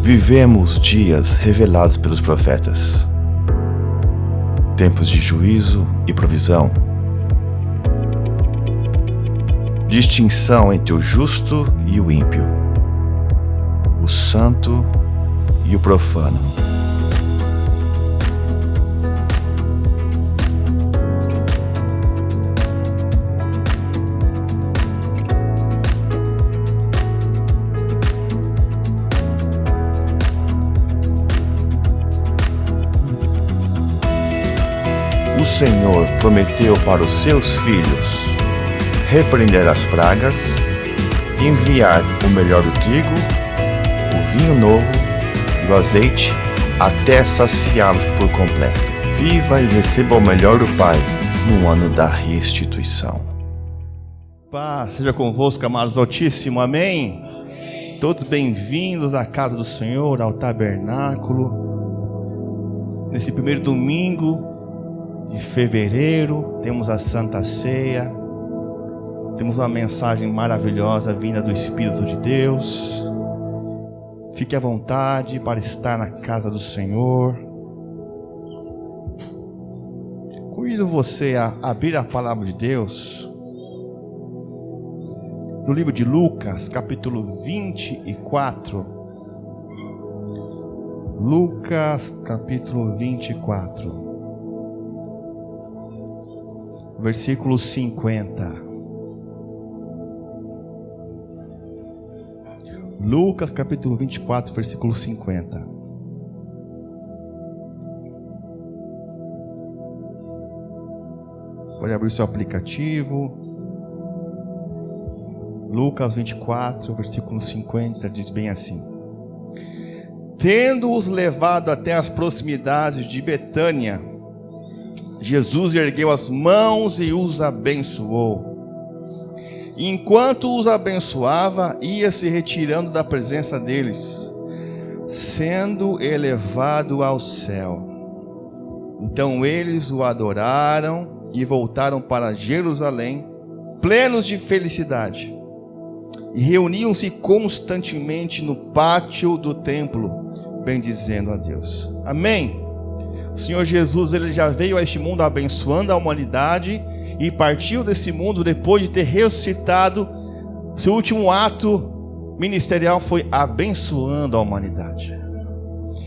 Vivemos dias revelados pelos profetas, tempos de juízo e provisão, distinção entre o justo e o ímpio, o santo e o profano. O Senhor prometeu para os seus filhos repreender as pragas, enviar o melhor do trigo, o vinho novo e o azeite, até saciá-los por completo. Viva e receba o melhor do Pai no ano da restituição. Paz seja convosco, amados do Altíssimo, amém? Todos bem-vindos à casa do Senhor, ao tabernáculo. Nesse primeiro domingo de fevereiro, temos a Santa Ceia, temos uma mensagem maravilhosa vinda do Espírito de Deus. Fique à vontade para estar na casa do Senhor. Convido você a abrir a palavra de Deus no livro de Lucas, capítulo 24. Lucas, capítulo 24. Versículo 50. Lucas capítulo 24, versículo 50. Pode abrir seu aplicativo. Lucas 24, versículo 50, diz bem assim: Tendo-os levado até as proximidades de Betânia, Jesus ergueu as mãos e os abençoou. E enquanto os abençoava, ia se retirando da presença deles, sendo elevado ao céu. Então eles o adoraram e voltaram para Jerusalém, plenos de felicidade. E reuniam-se constantemente no pátio do templo, bendizendo a Deus. Amém? O Senhor Jesus, ele já veio a este mundo abençoando a humanidade e partiu desse mundo depois de ter ressuscitado. Seu último ato ministerial foi abençoando a humanidade.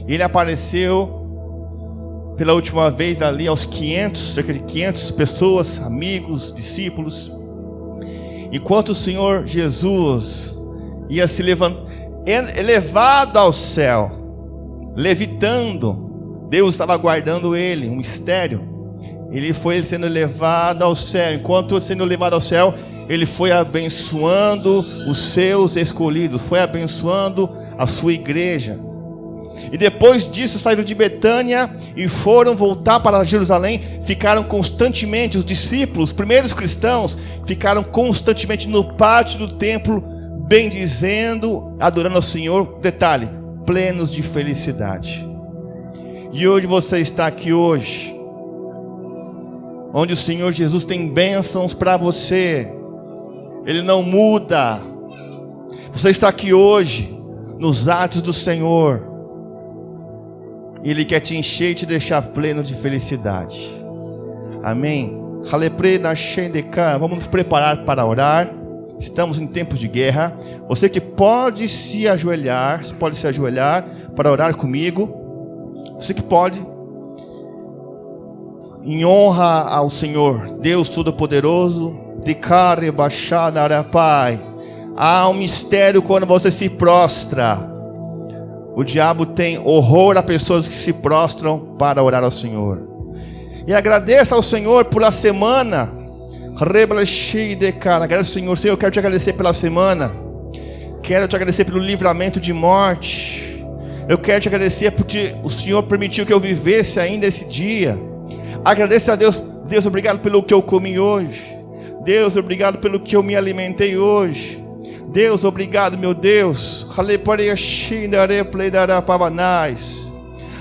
Ele apareceu pela última vez ali aos 500, cerca de 500 pessoas, amigos, discípulos. Enquanto o Senhor Jesus ia se elevado ao céu, levitando, Deus estava guardando ele, um mistério. Ele foi sendo elevado ao céu. Enquanto sendo elevado ao céu, ele foi abençoando os seus escolhidos, foi abençoando a sua igreja. E depois disso saíram de Betânia e foram voltar para Jerusalém. Ficaram constantemente, os discípulos, os primeiros cristãos, ficaram constantemente no pátio do templo, bendizendo, adorando ao Senhor. Detalhe, plenos de felicidade. E hoje você está aqui hoje, onde o Senhor Jesus tem bênçãos para você. Ele não muda. Você está aqui hoje nos atos do Senhor. Ele quer te encher e te deixar pleno de felicidade. Amém? Vamos nos preparar para orar. Estamos em tempos de guerra. Você que pode se ajoelhar para orar comigo. Você que pode, em honra ao Senhor, Deus Todo-Poderoso, declare baixada Pai. Há um mistério quando você se prostra. O diabo tem horror a pessoas que se prostram para orar ao Senhor. E agradeça ao Senhor por a semana. Agradeço, Senhor, eu quero te agradecer pela semana. Quero te agradecer pelo livramento de morte. Eu quero te agradecer porque o Senhor permitiu que eu vivesse ainda esse dia. Agradeço a Deus. Deus, obrigado pelo que eu comi hoje. Deus, obrigado pelo que eu me alimentei hoje. Deus, obrigado, meu Deus.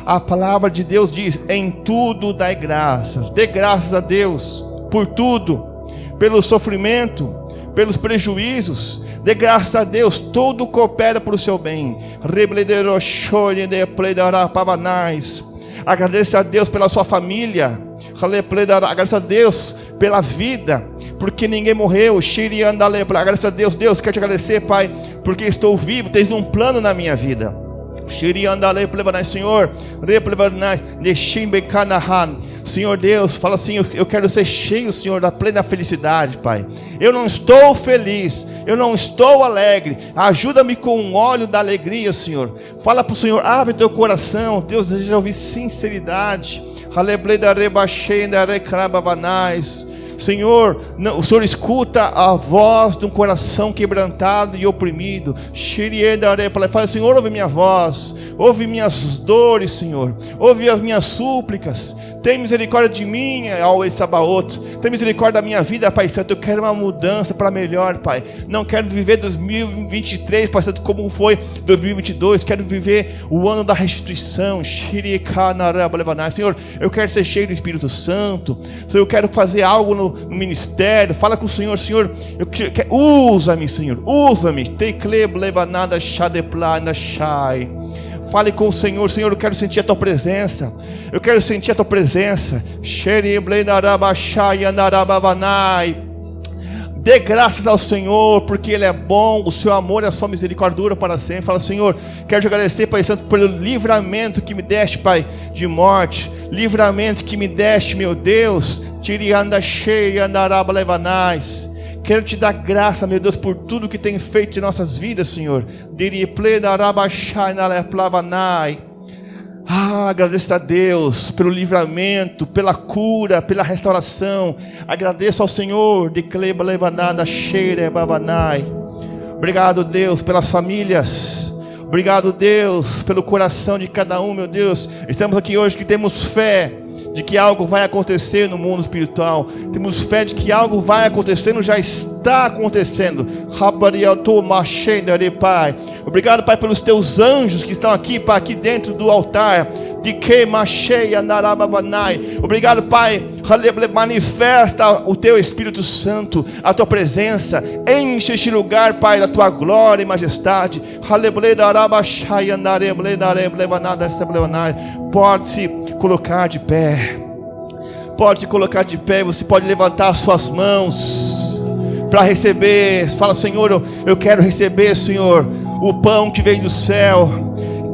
A palavra de Deus diz: em tudo dai graças. Dê graças a Deus por tudo. Pelo sofrimento, pelos prejuízos. Dê graças a Deus, tudo coopera para o seu bem. Agradeça a Deus pela sua família. Agradeça a Deus pela vida, porque ninguém morreu. Agradeça a Deus. Deus, quero te agradecer, Pai, porque estou vivo, tens um plano na minha vida. Senhor, Senhor Deus, fala assim: eu quero ser cheio, Senhor, da plena felicidade, Pai. Eu não estou feliz, eu não estou alegre. Ajuda-me com um óleo da alegria, Senhor. Fala para o Senhor, abre teu coração. Deus deseja ouvir sinceridade. Senhor, o Senhor escuta a voz de um coração quebrantado e oprimido. Fala, Senhor, ouve minha voz, ouve minhas dores, Senhor, ouve as minhas súplicas. Tem misericórdia de mim, Yahweh Sabaoth. Tem misericórdia da minha vida, Pai Santo. Eu quero uma mudança para melhor, Pai. Não quero viver 2023, Pai Santo, como foi 2022. Quero viver o ano da restituição. Senhor, eu quero ser cheio do Espírito Santo. Senhor, eu quero fazer algo no ministério. Fala com o Senhor, Senhor, usa-me, Senhor, usa-me. Fale com o Senhor, Senhor, eu quero sentir a tua presença. Eu quero sentir a tua presença. Dê graças ao Senhor, porque Ele é bom. O seu amor e a sua misericórdia dura para sempre. Fala, Senhor, quero te agradecer, Pai Santo, pelo livramento que me deste, Pai, de morte. Livramento que me deste, meu Deus. Quero te dar graça, meu Deus, por tudo que tem feito em nossas vidas, Senhor. Agradeço a Deus pelo livramento, pela cura, pela restauração. Agradeço ao Senhor. Obrigado, Deus, pelas famílias. Obrigado, Deus, pelo coração de cada um, meu Deus. Estamos aqui hoje que temos fé de que algo vai acontecer no mundo espiritual. Temos fé de que algo vai acontecendo, já está acontecendo. Pai. Obrigado, Pai, pelos teus anjos que estão aqui, Pai, aqui dentro do altar. Obrigado, Pai. Manifesta o teu Espírito Santo, a tua presença. Enche este lugar, Pai, da tua glória e majestade. Pode se colocar de pé. Pode se colocar de pé. Você pode levantar suas mãos para receber. Fala, Senhor, eu quero receber, Senhor, o pão que vem do céu.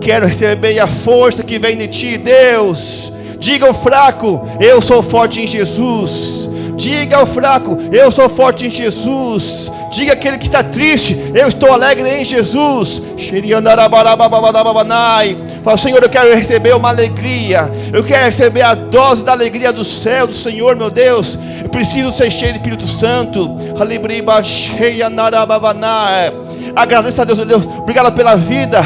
Quero receber a força que vem de ti, Deus. Diga ao fraco, eu sou forte em Jesus. Diga ao fraco, eu sou forte em Jesus. Diga àquele que está triste, eu estou alegre em Jesus. Fala, Senhor, eu quero receber uma alegria. Eu quero receber a dose da alegria do céu, do Senhor, meu Deus. Eu preciso ser cheio do Espírito Santo. Agradeço a Deus, Deus. Obrigado pela vida.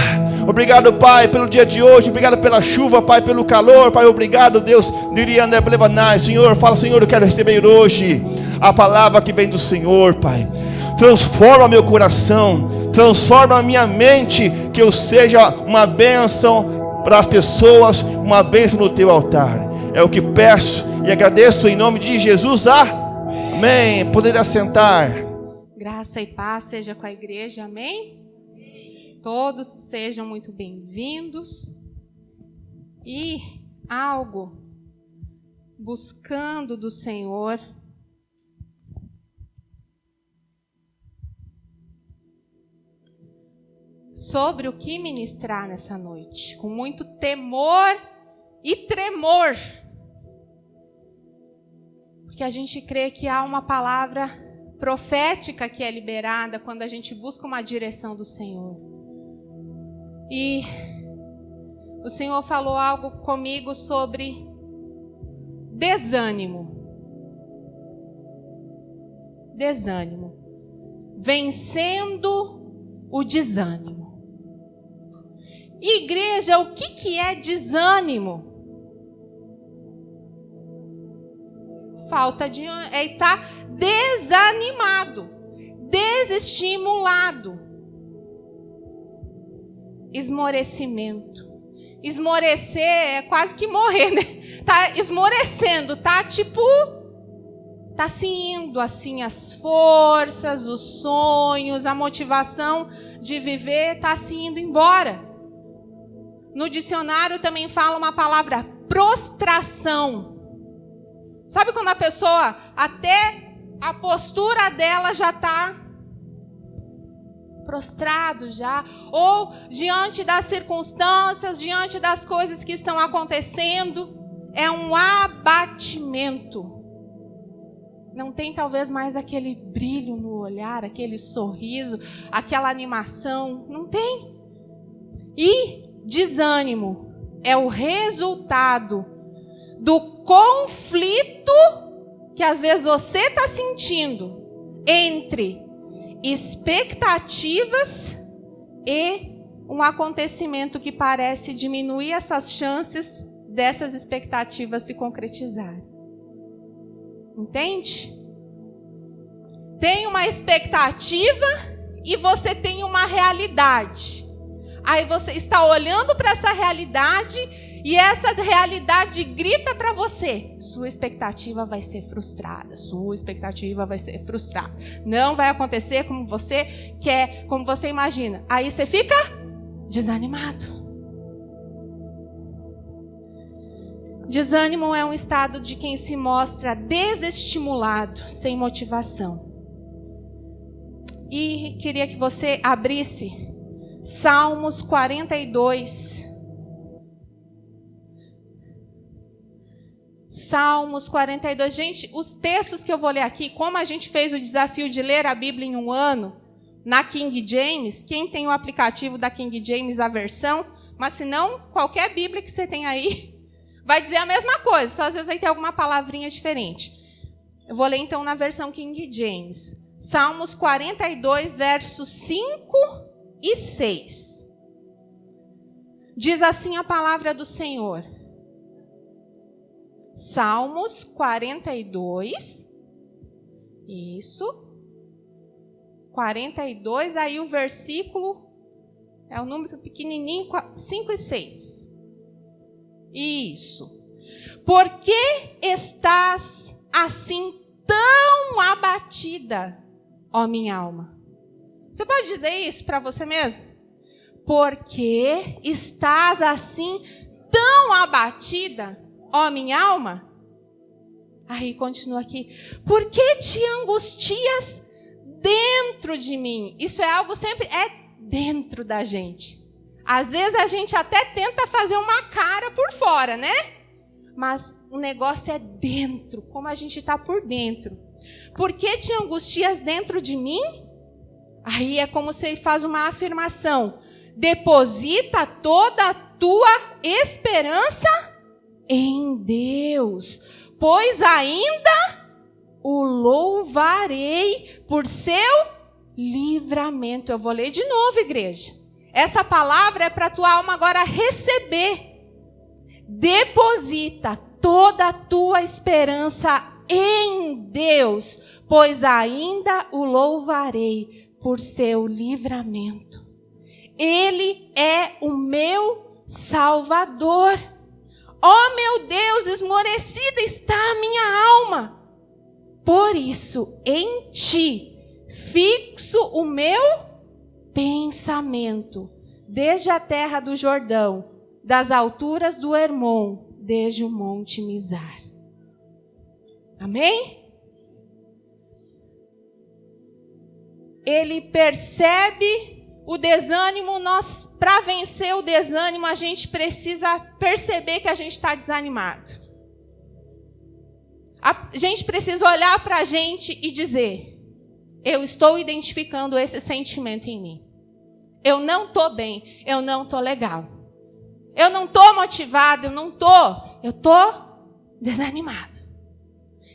Obrigado, Pai, pelo dia de hoje. Obrigado pela chuva, Pai, pelo calor, Pai. Obrigado, Deus. Senhor, fala, Senhor, eu quero receber hoje a palavra que vem do Senhor, Pai. Transforma meu coração, transforma a minha mente, que eu seja uma bênção para as pessoas, uma bênção no teu altar. É o que peço e agradeço em nome de Jesus. Amém. Poder assentar. Graça e paz seja com a igreja. Amém. Todos sejam muito bem-vindos. E algo buscando do Senhor. Sobre o que ministrar nessa noite, com muito temor e tremor, porque a gente crê que há uma palavra profética que é liberada quando a gente busca uma direção do Senhor. E o Senhor falou algo comigo sobre desânimo. Desânimo. Vencendo o desânimo. Igreja, o que é desânimo? Falta de... estar desanimado, desestimulado. Esmorecimento. Esmorecer é quase que morrer, né? Tá esmorecendo, tá tipo Está se indo assim as forças, os sonhos, a motivação de viver está se indo embora. No dicionário também fala uma palavra, prostração. Sabe quando a pessoa, até a postura dela já está prostrado já, ou diante das circunstâncias, diante das coisas que estão acontecendo, é um abatimento. Não tem talvez mais aquele brilho no olhar, aquele sorriso, aquela animação. Não tem. E desânimo é o resultado do conflito que às vezes você está sentindo entre expectativas e um acontecimento que parece diminuir essas chances dessas expectativas se concretizarem. Entende? Tem uma expectativa e você tem uma realidade. Aí você está olhando para essa realidade e essa realidade grita para você: sua expectativa vai ser frustrada, sua expectativa vai ser frustrada. Não vai acontecer como você quer, como você imagina. Aí você fica desanimado. Desânimo é um estado de quem se mostra desestimulado, sem motivação. E queria que você abrisse Salmos 42. Salmos 42. Gente, os textos que eu vou ler aqui, como a gente fez o desafio de ler a Bíblia em um ano, na King James, quem tem o aplicativo da King James, a versão, mas se não, qualquer Bíblia que você tem aí, vai dizer a mesma coisa, só às vezes vai ter alguma palavrinha diferente. Eu vou ler então na versão King James. Salmos 42, versos 5 e 6. Diz assim a palavra do Senhor. Salmos 42. Isso. 42, aí o versículo é o número pequenininho, 5 e 6. Isso. Por que estás assim tão abatida, ó minha alma? Você pode dizer isso para você mesmo? Por que estás assim tão abatida, ó minha alma? Aí continua aqui. Por que te angustias dentro de mim? Isso é algo sempre, dentro da gente. Às vezes a gente até tenta fazer uma cara por fora, né? Mas o negócio é dentro, como a gente está por dentro. Por que te angustias dentro de mim? Aí é como se ele faz uma afirmação. Deposita toda a tua esperança em Deus, pois ainda o louvarei por seu livramento. Eu vou ler de novo, igreja. Essa palavra é para a tua alma agora receber. Deposita toda a tua esperança em Deus, pois ainda o louvarei por seu livramento. Ele é o meu Salvador. Ó meu Deus, esmorecida está a minha alma. Por isso, em ti fixo o meu pensamento, desde a terra do Jordão, das alturas do Hermon, desde o monte Mizar. Amém? Ele percebe o desânimo. Para vencer o desânimo, a gente precisa perceber que a gente está desanimado. A gente precisa olhar para a gente e dizer: eu estou identificando esse sentimento em mim. Eu não estou bem, eu não estou legal. Eu não estou motivado, eu estou desanimado.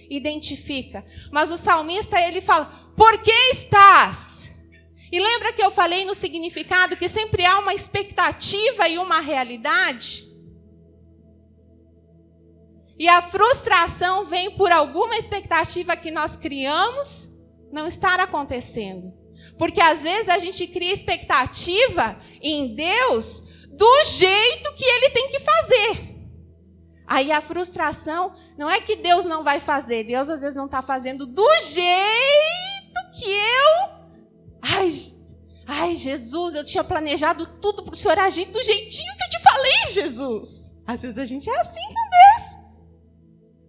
Identifica. Mas o salmista, ele fala: por que estás? E lembra que eu falei no significado que sempre há uma expectativa e uma realidade? E a frustração vem por alguma expectativa que nós criamos não estar acontecendo. Porque às vezes a gente cria expectativa em Deus do jeito que Ele tem que fazer. Aí a frustração não é que Deus não vai fazer. Deus às vezes não está fazendo do jeito que eu... Ai, Jesus, eu tinha planejado tudo para o Senhor agir do jeitinho que eu te falei, Jesus. Às vezes a gente é assim com Deus.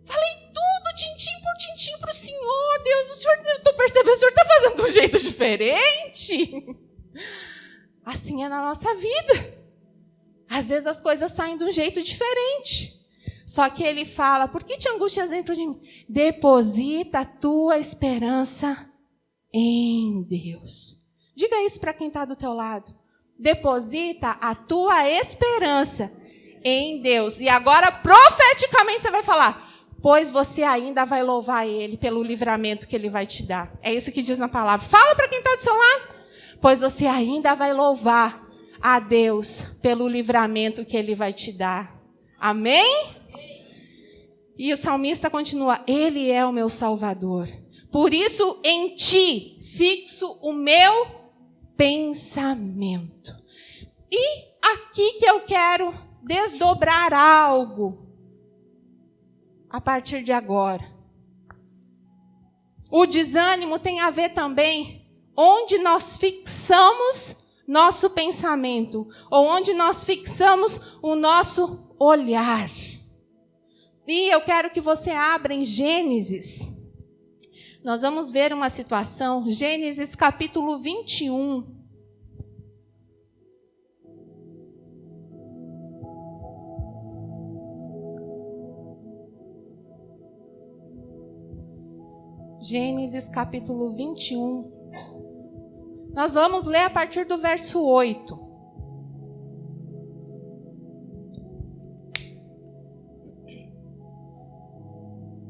Falei tudo, tintim por tintim para o Senhor. Deus, o Senhor, eu estou percebendo, o Senhor está fazendo de um jeito diferente. Assim é na nossa vida. Às vezes as coisas saem de um jeito diferente. Só que ele fala, por que te angustias dentro de mim? Deposita a tua esperança em Deus. Diga isso para quem está do teu lado. Deposita a tua esperança em Deus. E agora, profeticamente, você vai falar, pois você ainda vai louvar Ele pelo livramento que Ele vai te dar. É isso que diz na palavra. Fala para quem está do seu lado. Pois você ainda vai louvar a Deus pelo livramento que Ele vai te dar. Amém? E o salmista continua, Ele é o meu Salvador. Por isso, em ti fixo o meu pensamento. E aqui que eu quero desdobrar algo a partir de agora. O desânimo tem a ver também onde nós fixamos nosso pensamento, ou onde nós fixamos o nosso olhar. E eu quero que você abra em Gênesis. Nós vamos ver uma situação, Gênesis capítulo 21. Gênesis capítulo 21. Nós vamos ler a partir do verso 8.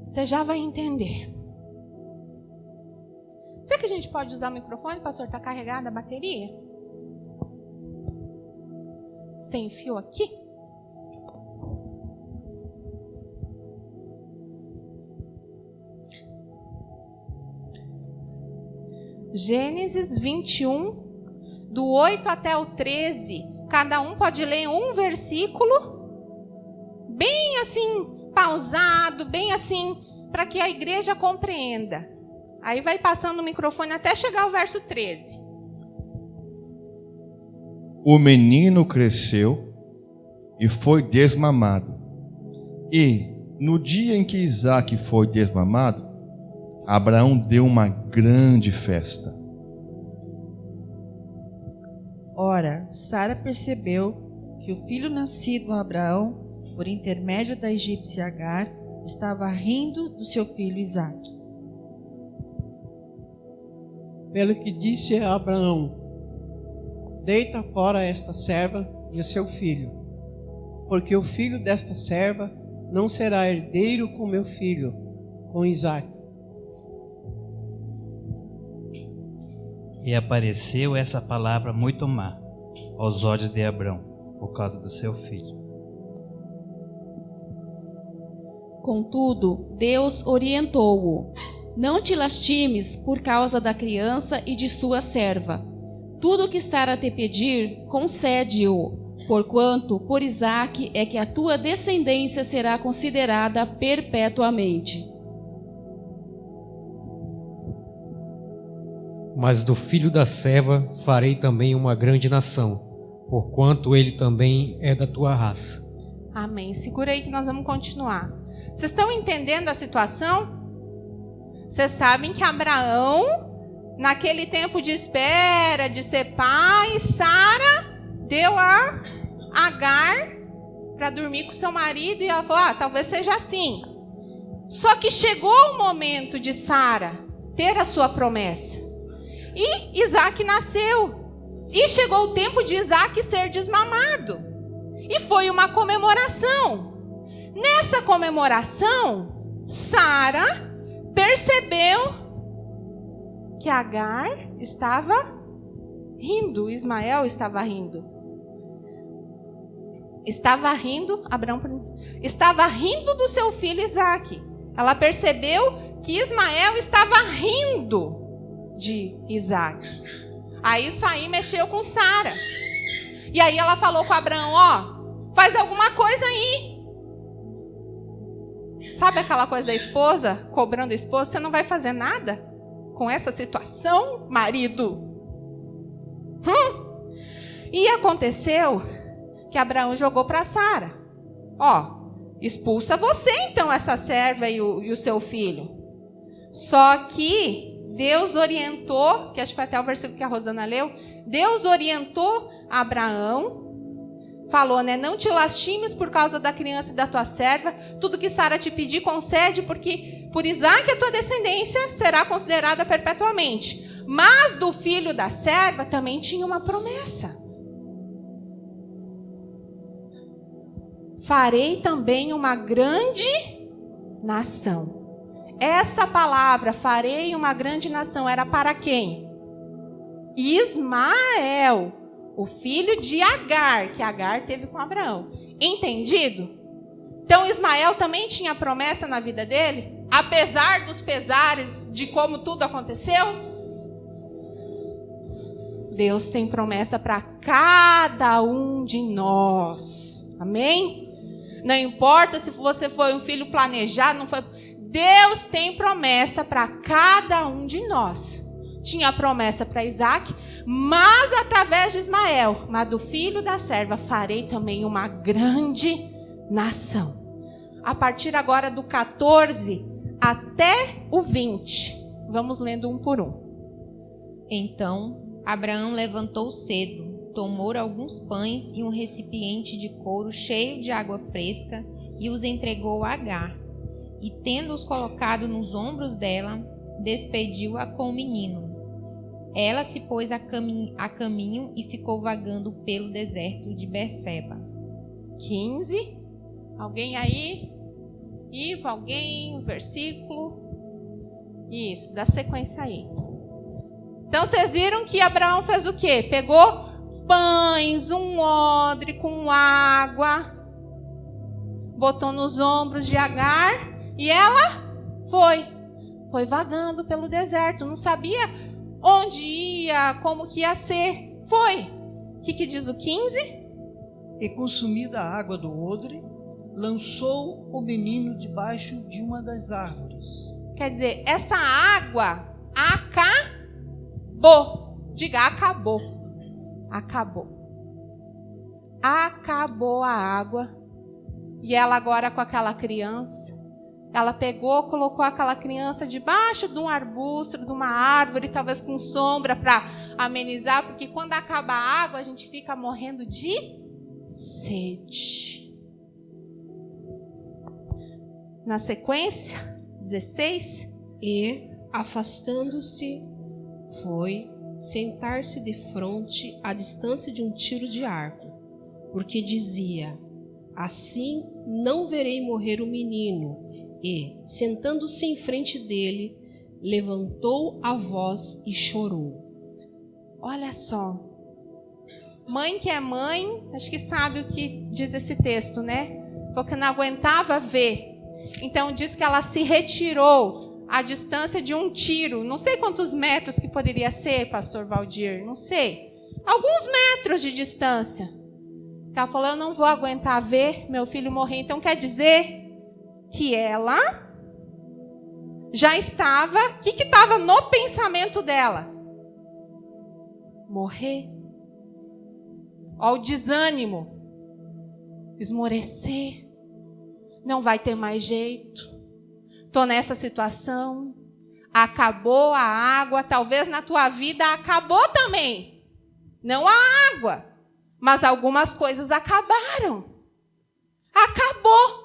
Você já vai entender. Será que a gente pode usar o microfone, pastor? Está carregada a bateria? Sem fio aqui? Gênesis 21, do 8 até o 13. Cada um pode ler um versículo, bem assim, pausado, bem assim, para que a igreja compreenda. Aí vai passando o microfone até chegar ao verso 13. O menino cresceu e foi desmamado. E, no dia em que Isaque foi desmamado, Abraão deu uma grande festa. Ora, Sara percebeu que o filho nascido a Abraão, por intermédio da egípcia Agar, estava rindo do seu filho Isaque. Pelo que disse a Abraão, deita fora esta serva e o seu filho, porque o filho desta serva não será herdeiro com meu filho, com Isaque. E apareceu essa palavra muito má aos olhos de Abrão, por causa do seu filho. Contudo, Deus orientou-o: não te lastimes por causa da criança e de sua serva. Tudo o que Sara te pedir, concede-o, porquanto por Isaque é que a tua descendência será considerada perpetuamente. Mas do filho da serva farei também uma grande nação, porquanto ele também é da tua raça. Amém. Segura aí que nós vamos continuar. Vocês estão entendendo a situação? Vocês sabem que Abraão, naquele tempo de espera, de ser pai, Sara deu a Agar para dormir com seu marido e ela falou, talvez seja assim. Só que chegou o momento de Sara ter a sua promessa. E Isaque nasceu. E chegou o tempo de Isaque ser desmamado. E foi uma comemoração. Nessa comemoração, Sara percebeu que Agar estava rindo, Ismael estava rindo. Estava rindo, Abraão estava rindo do seu filho Isaque. Ela percebeu que Ismael estava rindo de Isaque. Aí isso aí mexeu com Sara. E aí ela falou com Abraão, faz alguma coisa aí. Sabe aquela coisa da esposa cobrando o esposo? Você não vai fazer nada com essa situação, marido? E aconteceu que Abraão jogou para Sara. Expulsa você então essa serva e o seu filho. Só que Deus orientou, que acho que foi até o versículo que a Rosana leu, Deus orientou Abraão, falou, né? Não te lastimes por causa da criança e da tua serva, tudo que Sara te pedir concede, porque por Isaque a tua descendência será considerada perpetuamente. Mas do filho da serva também tinha uma promessa. Farei também uma grande nação. Essa palavra, farei uma grande nação, era para quem? Ismael, o filho de Agar, que Agar teve com Abraão. Entendido? Então Ismael também tinha promessa na vida dele? Apesar dos pesares de como tudo aconteceu? Deus tem promessa para cada um de nós. Amém? Não importa se você foi um filho planejado, não foi. Deus tem promessa para cada um de nós. Tinha promessa para Isaque, mas através de Ismael, mas do filho da serva, farei também uma grande nação. A partir agora do 14 até o 20. Vamos lendo um por um. Então Abraão levantou cedo, tomou alguns pães e um recipiente de couro cheio de água fresca e os entregou a Agar. E tendo-os colocado nos ombros dela, despediu-a com o menino. Ela se pôs a caminho e ficou vagando pelo deserto de Berseba. 15. Alguém aí? Ivo, alguém? O versículo? Isso, dá sequência aí. Então vocês viram que Abraão fez o quê? Pegou pães, um odre com água, botou nos ombros de Agar e ela foi vagando pelo deserto. Não sabia onde ia, como que ia ser. Foi. O que diz o 15? E consumida a água do odre, lançou o menino debaixo de uma das árvores. Quer dizer, essa água acabou. Diga, acabou. Acabou. Acabou a água. E ela agora com aquela criança, ela pegou, colocou aquela criança debaixo de um arbusto, de uma árvore, talvez com sombra para amenizar, porque quando acaba a água a gente fica morrendo de sede. Na sequência, 16. E, afastando-se, foi sentar-se defronte à distância de um tiro de arco, porque dizia: assim não verei morrer o menino. E, sentando-se em frente dele, levantou a voz e chorou. Olha só. Mãe que é mãe, acho que sabe o que diz esse texto, né? Porque não aguentava ver. Então diz que ela se retirou à distância de um tiro. Não sei quantos metros que poderia ser, pastor Valdir, não sei. Alguns metros de distância. Ela falou, eu não vou aguentar ver meu filho morrer. Então quer dizer que ela já estava... O que estava no pensamento dela? Morrer. Olha o desânimo. Esmorecer. Não vai ter mais jeito. Estou nessa situação. Acabou a água. Talvez na tua vida acabou também. Não a água. Mas algumas coisas acabaram. Acabou.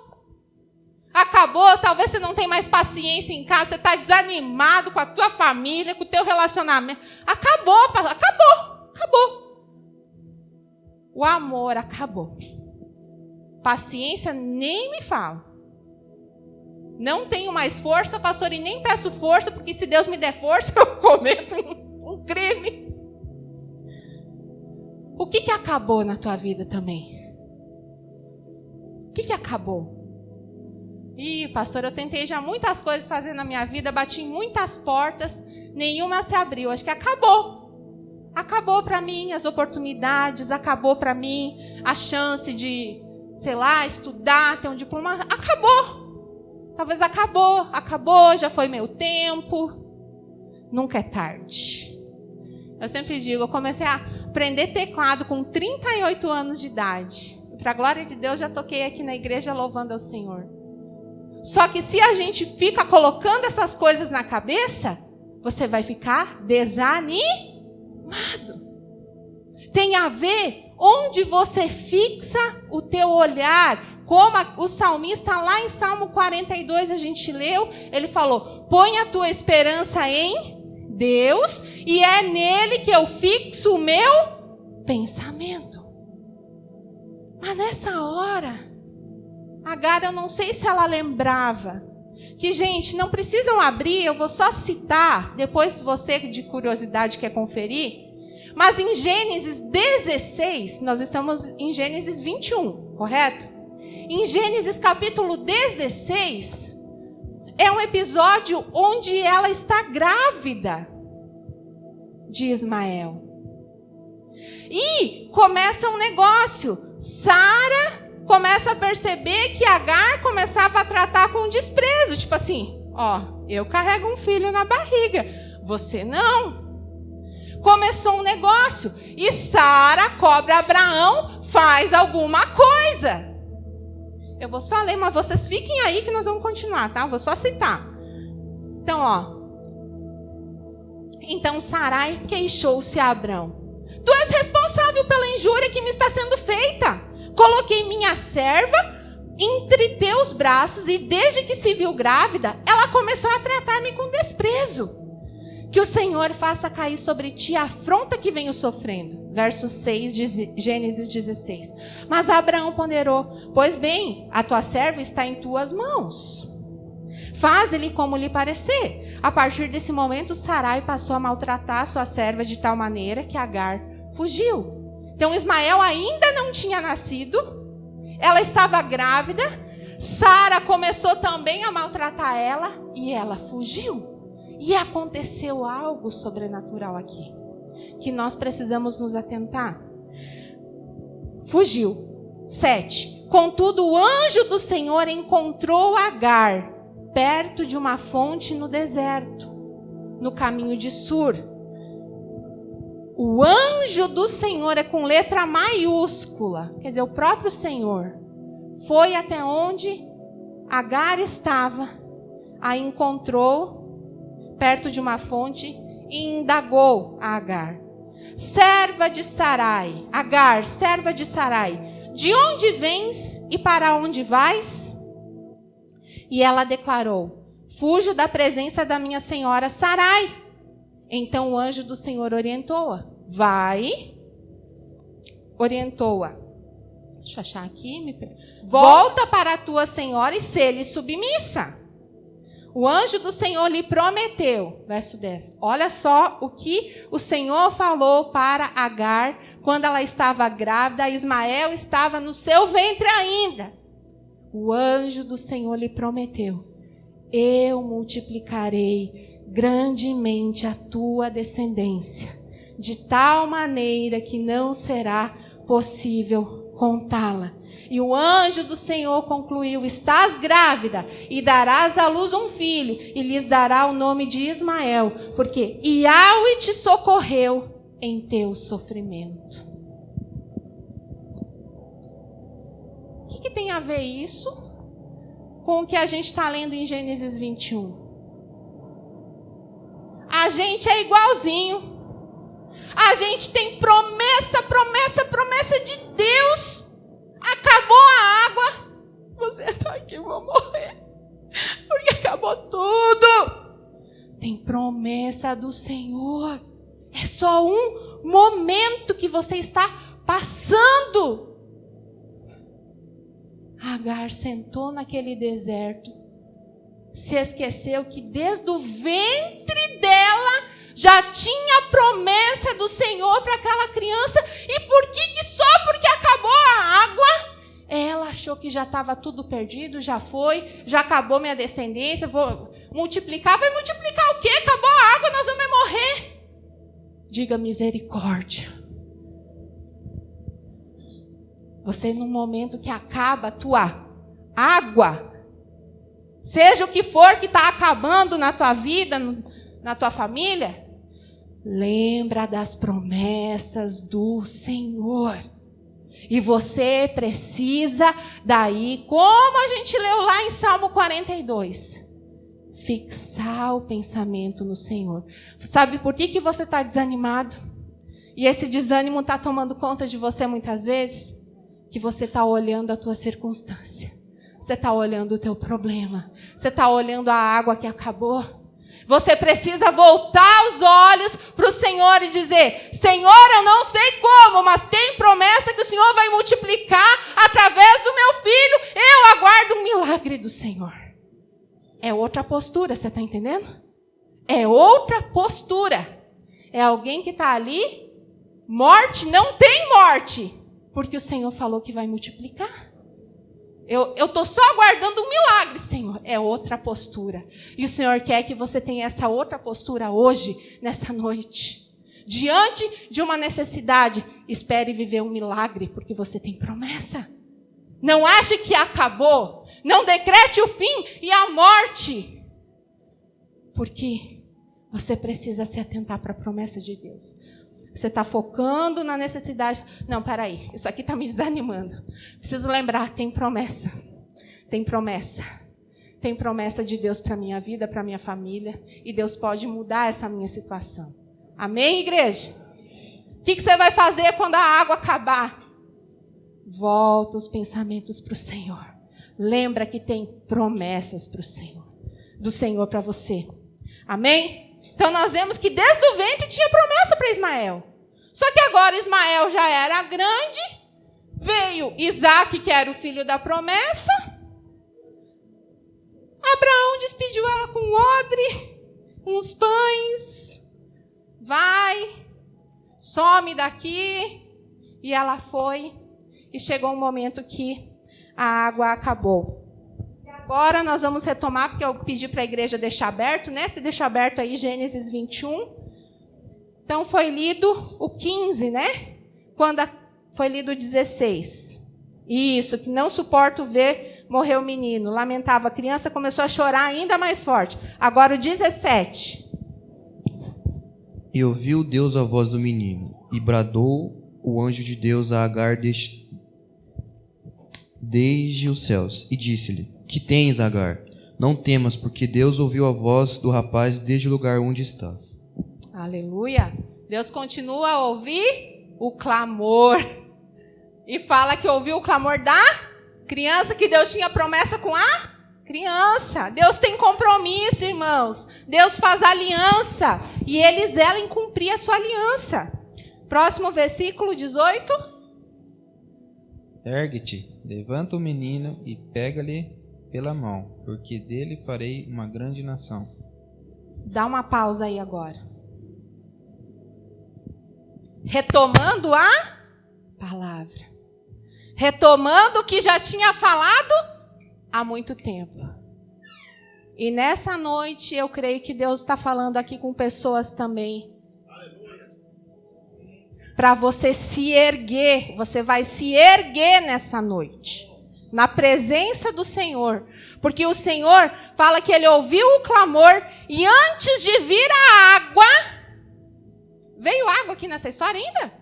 Acabou. Talvez você não tenha mais paciência em casa. Você está desanimado com a tua família, com o teu relacionamento. Acabou. Acabou. Acabou. O amor acabou. Paciência, nem me fala. Não tenho mais força, pastor, e nem peço força, porque se Deus me der força, eu cometo um crime. O que acabou na tua vida também? O que acabou? Ih, pastor, eu tentei já muitas coisas fazer na minha vida, bati em muitas portas, nenhuma se abriu. Acho que acabou. Acabou para mim as oportunidades, acabou para mim a chance de, sei lá, estudar, ter um diploma. Acabou. Talvez acabou, já foi meu tempo. Nunca é tarde. Eu sempre digo, eu comecei a aprender teclado com 38 anos de idade. Para a glória de Deus, já toquei aqui na igreja louvando ao Senhor. Só que se a gente fica colocando essas coisas na cabeça, você vai ficar desanimado. Tem a ver onde você fixa o teu olhar. Como o salmista lá em Salmo 42 a gente leu, ele falou: põe a tua esperança em Deus e é nele que eu fixo o meu pensamento. Mas nessa hora, Agar, eu não sei se ela lembrava que, gente, não precisam abrir, eu vou só citar, depois se você de curiosidade quer conferir, mas em Gênesis 16, nós estamos em Gênesis 21, correto? Em Gênesis capítulo 16, é um episódio onde ela está grávida de Ismael. E começa um negócio. Sara começa a perceber que Agar começava a tratar com desprezo. Tipo assim, ó, eu carrego um filho na barriga, você não. Começou um negócio. E Sara cobra Abraão, faz alguma coisa. Eu vou só ler, mas vocês fiquem aí que nós vamos continuar, tá? Eu vou só citar. Então, ó. Então Sarai queixou-se a Abrão: tu és responsável pela injúria que me está sendo feita. Coloquei minha serva entre teus braços e desde que se viu grávida, ela começou a tratar-me com desprezo. Que o Senhor faça cair sobre ti a afronta que venho sofrendo. Verso 6 de Gênesis 16. Mas Abraão ponderou: pois bem, a tua serva está em tuas mãos. Faze-lhe como lhe parecer. A partir desse momento, Sarai passou a maltratar sua serva de tal maneira que Agar fugiu. Então Ismael ainda não tinha nascido. Ela estava grávida. Sara começou também a maltratar ela e ela fugiu. E aconteceu algo sobrenatural aqui, que nós precisamos nos atentar. Fugiu. 7. Contudo, o anjo do Senhor encontrou Agar perto de uma fonte no deserto, no caminho de Sur. O anjo do Senhor é com letra maiúscula, quer dizer, o próprio Senhor foi até onde Agar estava, a encontrou perto de uma fonte e indagou a Agar: serva de Sarai, Agar, serva de Sarai, de onde vens e para onde vais? E ela declarou: fujo da presença da minha senhora Sarai. Então o anjo do Senhor orientou-a. Orientou-a. Deixa eu achar aqui. Volta para a tua senhora e sê-lhe submissa. O anjo do Senhor lhe prometeu. Verso 10. Olha só o que o Senhor falou para Agar quando ela estava grávida. Ismael estava no seu ventre ainda. O anjo do Senhor lhe prometeu: eu multiplicarei grandemente a tua descendência, de tal maneira que não será possível contá-la. E o anjo do Senhor concluiu: estás grávida e darás à luz um filho, e lhes dará o nome de Ismael, porque Yahweh te socorreu em teu sofrimento. O que tem a ver isso com o que a gente está lendo em Gênesis 21? A gente é igualzinho. A gente tem promessa de Deus. Acabou a água. Você está aqui, eu vou morrer. Porque acabou tudo. Tem promessa do Senhor. É só um momento que você está passando. Agar sentou naquele deserto, se esqueceu que desde o ventre dela já tinha promessa do Senhor para aquela criança. E por que só porque acabou a água, ela achou que já estava tudo perdido, já foi, já acabou minha descendência, vou multiplicar. Vai multiplicar o quê? Acabou a água, nós vamos morrer. Diga misericórdia. Você, no momento que acaba a tua água, seja o que for que está acabando na tua vida, na tua família, lembra das promessas do Senhor. E você precisa daí, como a gente leu lá em Salmo 42, fixar o pensamento no Senhor. Sabe por que você está desanimado? E esse desânimo está tomando conta de você muitas vezes? Que você está olhando a tua circunstância. Você está olhando o teu problema. Você está olhando a água que acabou. Você precisa voltar os olhos para o Senhor e dizer: Senhor, eu não sei como, mas tem promessa que o Senhor vai multiplicar através do meu filho. Eu aguardo um milagre do Senhor. É outra postura, você está entendendo? É outra postura. É alguém que está ali, morte, não tem morte, porque o Senhor falou que vai multiplicar. Eu estou só aguardando um milagre, Senhor. É outra postura. E o Senhor quer que você tenha essa outra postura hoje, nessa noite. Diante de uma necessidade, espere viver um milagre, porque você tem promessa. Não ache que acabou. Não decrete o fim e a morte. Porque você precisa se atentar para a promessa de Deus. Você está focando na necessidade. Não, peraí, isso aqui está me desanimando. Preciso lembrar, tem promessa. Tem promessa. Tem promessa de Deus para a minha vida, para a minha família. E Deus pode mudar essa minha situação. Amém, igreja? O que você vai fazer quando a água acabar? Volta os pensamentos para o Senhor. Lembra que tem promessas para o Senhor. Do Senhor para você. Amém? Então nós vemos que desde o ventre tinha promessa para Ismael. Só que agora Ismael já era grande. Veio Isaac, que era o filho da promessa. Abraão despediu ela com um odre, uns pães. Vai, some daqui. E ela foi. E chegou um momento que a água acabou. Agora nós vamos retomar, porque eu pedi para a igreja deixar aberto, né? Se deixa aberto aí, Gênesis 21. Então, foi lido o 15, né? Quando foi lido o 16. Isso, que não suporto ver, morreu o menino. Lamentava a criança, começou a chorar ainda mais forte. Agora o 17. E ouviu Deus a voz do menino, e bradou o anjo de Deus a Agar desde os céus, e disse-lhe: Que tens, Agar? Não temas, porque Deus ouviu a voz do rapaz desde o lugar onde está. Aleluia. Deus continua a ouvir o clamor. E fala que ouviu o clamor da criança, que Deus tinha promessa com a criança. Deus tem compromisso, irmãos. Deus faz aliança. E Ele zela em cumprir a sua aliança. Próximo versículo 18. Ergue-te, levanta o menino e pega-lhe pela mão, porque dele farei uma grande nação. Dá uma pausa aí agora. Retomando a palavra. Retomando o que já tinha falado há muito tempo. E nessa noite eu creio que Deus está falando aqui com pessoas também. Para você se erguer, você vai se erguer nessa noite, na presença do Senhor, porque o Senhor fala que Ele ouviu o clamor e antes de vir a água, veio água aqui nessa história ainda?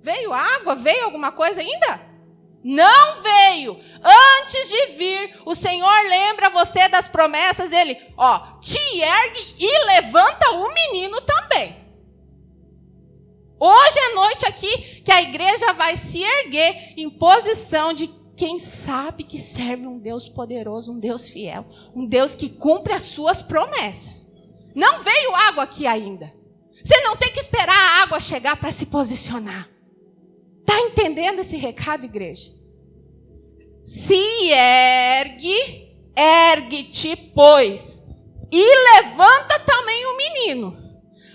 Veio água? Veio alguma coisa ainda? Não veio. Antes de vir, o Senhor lembra você das promessas, Ele, te ergue e levanta o menino também. Hoje é noite aqui que a igreja vai se erguer em posição de quem sabe que serve um Deus poderoso, um Deus fiel, um Deus que cumpre as suas promessas. Não veio água aqui ainda. Você não tem que esperar a água chegar para se posicionar. Está entendendo esse recado, igreja? Se ergue, ergue-te, pois, e levanta também o menino.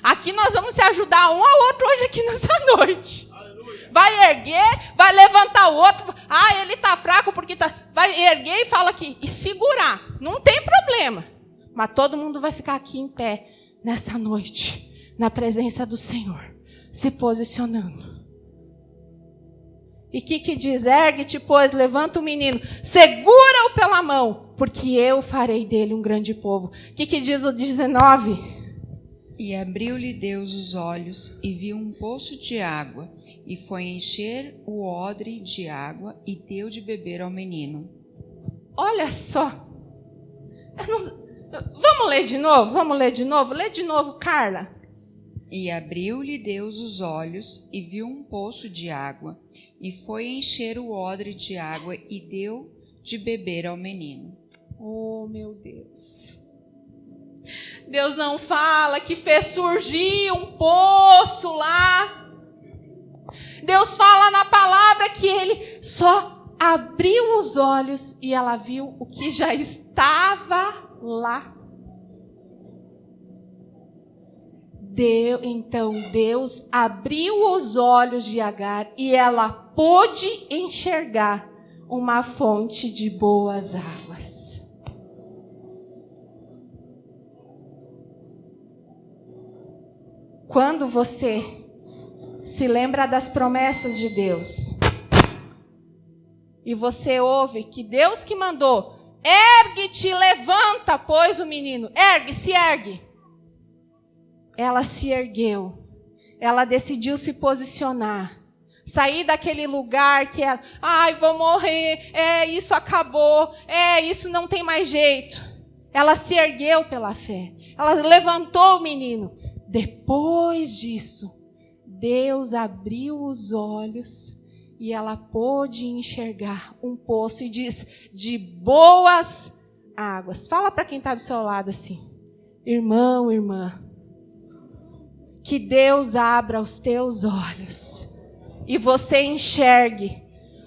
Aqui nós vamos se ajudar um ao outro hoje aqui nessa noite. Vai erguer, vai levantar o outro. Ele está fraco porque tá. Vai erguer e fala aqui. E segurar. Não tem problema. Mas todo mundo vai ficar aqui em pé nessa noite. Na presença do Senhor. Se posicionando. E o que diz? Ergue-te, pois, levanta o menino. Segura-o pela mão. porque eu farei dele um grande povo. O que diz o 19? E abriu-lhe Deus os olhos, e viu um poço de água, e foi encher o odre de água, e deu de beber ao menino. Olha só. Vamos ler de novo? Lê de novo, Carla. E abriu-lhe Deus os olhos, e viu um poço de água, e foi encher o odre de água, e deu de beber ao menino. Oh, meu Deus. Deus não fala que fez surgir um poço lá. Deus fala na palavra que ele só abriu os olhos e ela viu o que já estava lá. Então Deus abriu os olhos de Agar e ela pôde enxergar uma fonte de boas águas. Quando você se lembra das promessas de Deus e você ouve que Deus que mandou, ergue-te, levanta, pois o menino, se ergue. Ela se ergueu, ela decidiu se posicionar, sair daquele lugar que ela, vou morrer, isso acabou, isso não tem mais jeito. Ela se ergueu pela fé, ela levantou o menino. Depois disso, Deus abriu os olhos e ela pôde enxergar um poço e diz, de boas águas. Fala para quem está do seu lado assim, irmão, irmã, que Deus abra os teus olhos e você enxergue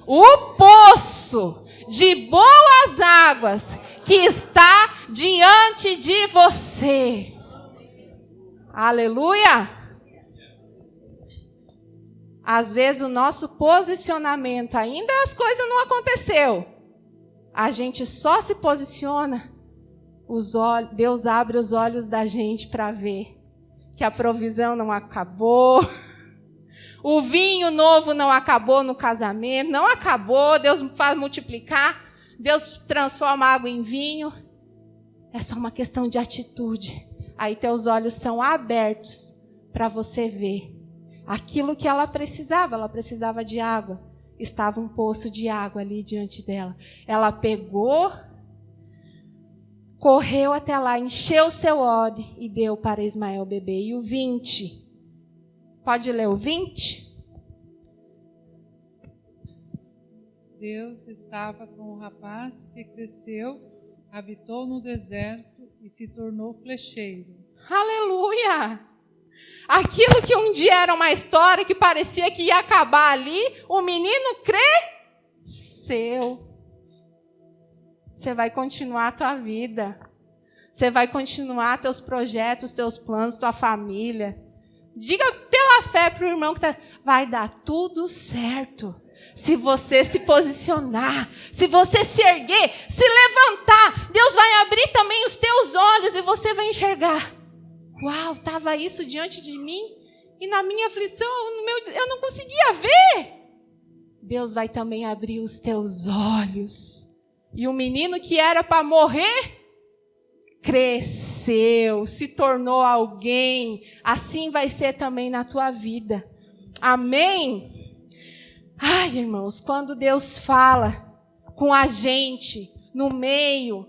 o poço de boas águas que está diante de você. Aleluia! Às vezes o nosso posicionamento, ainda as coisas não aconteceu. A gente só se posiciona, Deus abre os olhos da gente para ver que a provisão não acabou, o vinho novo não acabou no casamento, não acabou, Deus faz multiplicar, Deus transforma água em vinho. É só uma questão de atitude. Aí teus olhos são abertos para você ver aquilo que ela precisava de água. Estava um poço de água ali diante dela. Ela pegou, correu até lá, encheu o seu odre e deu para Ismael beber. E o 20? Pode ler o 20? Deus estava com o rapaz que cresceu, habitou no deserto e se tornou flecheiro. Aleluia! Aquilo que um dia era uma história que parecia que ia acabar ali, o menino cresceu. Você vai continuar a tua vida. Você vai continuar teus projetos, teus planos, tua família. Diga pela fé para o irmão que vai dar tudo certo. Se você se posicionar, se você se erguer, se levantar, Deus vai abrir também os teus olhos e você vai enxergar. Uau, estava isso diante de mim e na minha aflição eu não conseguia ver. Deus vai também abrir os teus olhos. E o menino que era para morrer, cresceu, se tornou alguém. Assim vai ser também na tua vida. Amém? Ai, irmãos, quando Deus fala com a gente no meio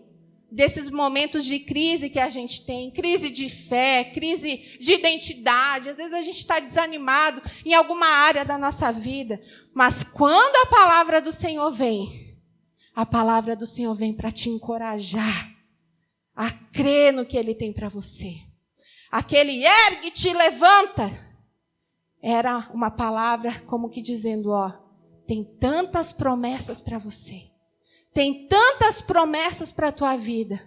desses momentos de crise que a gente tem, crise de fé, crise de identidade, às vezes a gente está desanimado em alguma área da nossa vida, mas quando a palavra do Senhor vem para te encorajar a crer no que Ele tem para você. Aquele ergue-te, levanta, era uma palavra como que dizendo, tem tantas promessas para você. Tem tantas promessas para a tua vida.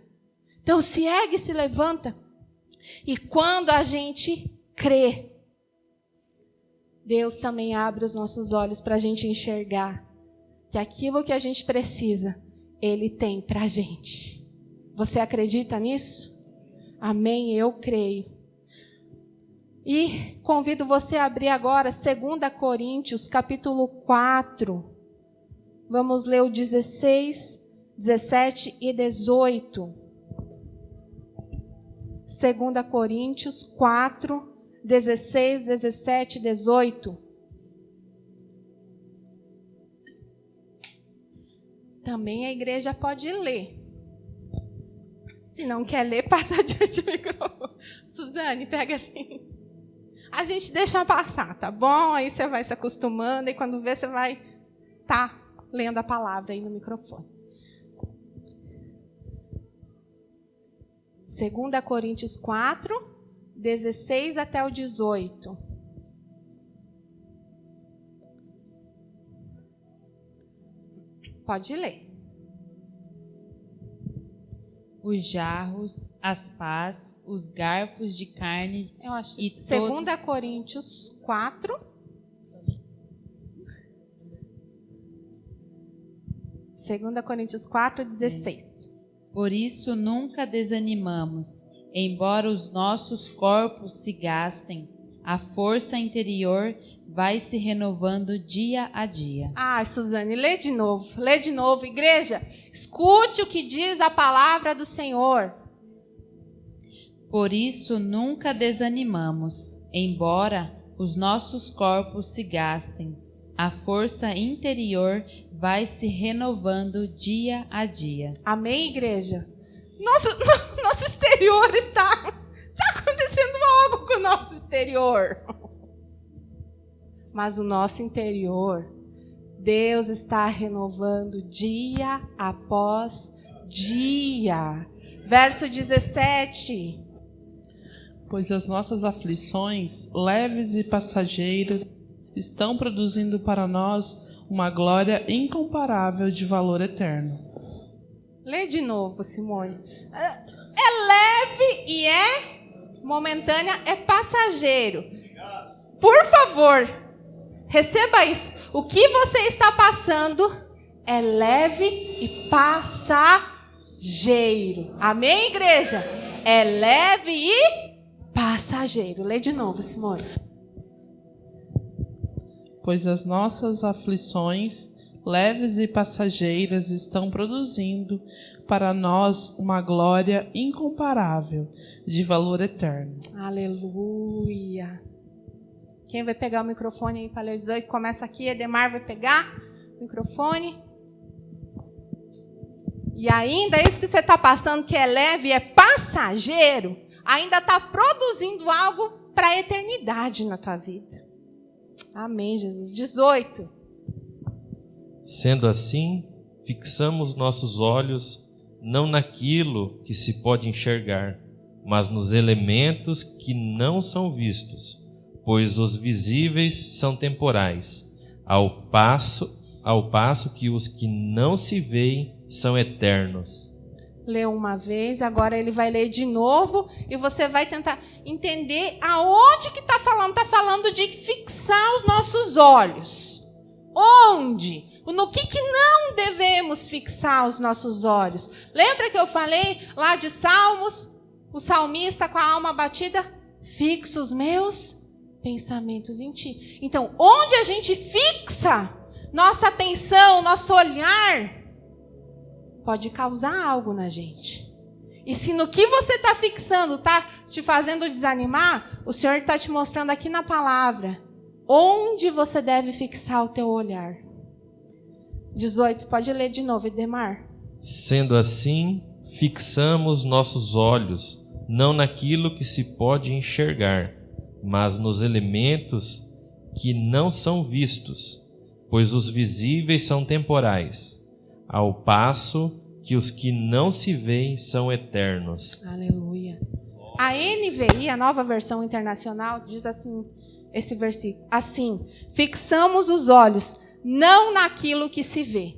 Então se ergue, se levanta. E quando a gente crê, Deus também abre os nossos olhos para a gente enxergar que aquilo que a gente precisa, Ele tem para a gente. Você acredita nisso? Amém? Eu creio. E convido você a abrir agora 2 Coríntios, capítulo 4. Vamos ler o 16 17 e 18. 2 Coríntios 4, 16, 17 e 18. Também a igreja pode ler. Se não quer ler, passa adiante o microfone. Suzane, pega ali. A gente deixa passar, tá bom? Aí você vai se acostumando e quando vê, você vai estar lendo a palavra aí no microfone. 2 Coríntios 4, 16 até o 18. Pode ler. Os jarros, as pás, os garfos de carne. Eu acho. E 2 Coríntios 4. 2 Coríntios 4, 16. Por isso nunca desanimamos, embora os nossos corpos se gastem, a força interior vai se renovando dia a dia. Suzane, lê de novo. Lê de novo, igreja. Escute o que diz a palavra do Senhor. Por isso nunca desanimamos, embora os nossos corpos se gastem. A força interior vai se renovando dia a dia. Amém, igreja? Nosso exterior está acontecendo algo com o nosso exterior. Mas o nosso interior, Deus está renovando dia após dia. Verso 17. Pois as nossas aflições, leves e passageiras, estão produzindo para nós uma glória incomparável de valor eterno. Lê de novo, Simone. É leve e é momentânea, é passageiro. Por favor, receba isso. O que você está passando é leve e passageiro. Amém, igreja? É leve e passageiro. Lê de novo, Simone. Pois as nossas aflições, leves e passageiras, estão produzindo para nós uma glória incomparável de valor eterno. Aleluia. Quem vai pegar o microfone aí para ler 18? Começa aqui, Edemar vai pegar o microfone. E ainda isso que você está passando, que é leve e é passageiro, ainda está produzindo algo para a eternidade na tua vida. Amém, Jesus. 18. Sendo assim, fixamos nossos olhos não naquilo que se pode enxergar, mas nos elementos que não são vistos, pois os visíveis são temporais, ao passo que os que não se veem são eternos. Leu uma vez, agora ele vai ler de novo e você vai tentar entender aonde que está falando. Está falando de fixar os nossos olhos. Onde? No que não devemos fixar os nossos olhos? Lembra que eu falei lá de Salmos? O salmista com a alma batida? Fixo os meus pensamentos em ti. Então, onde a gente fixa nossa atenção, nosso olhar, pode causar algo na gente. E se no que você está fixando está te fazendo desanimar, o Senhor está te mostrando aqui na palavra onde você deve fixar o teu olhar. 18, pode ler de novo, Edemar. Sendo assim, fixamos nossos olhos não naquilo que se pode enxergar, mas nos elementos que não são vistos, pois os visíveis são temporais, ao passo que os que não se veem são eternos. Aleluia. A NVI, a Nova Versão Internacional, diz assim, esse versículo, assim: fixamos os olhos não naquilo que se vê.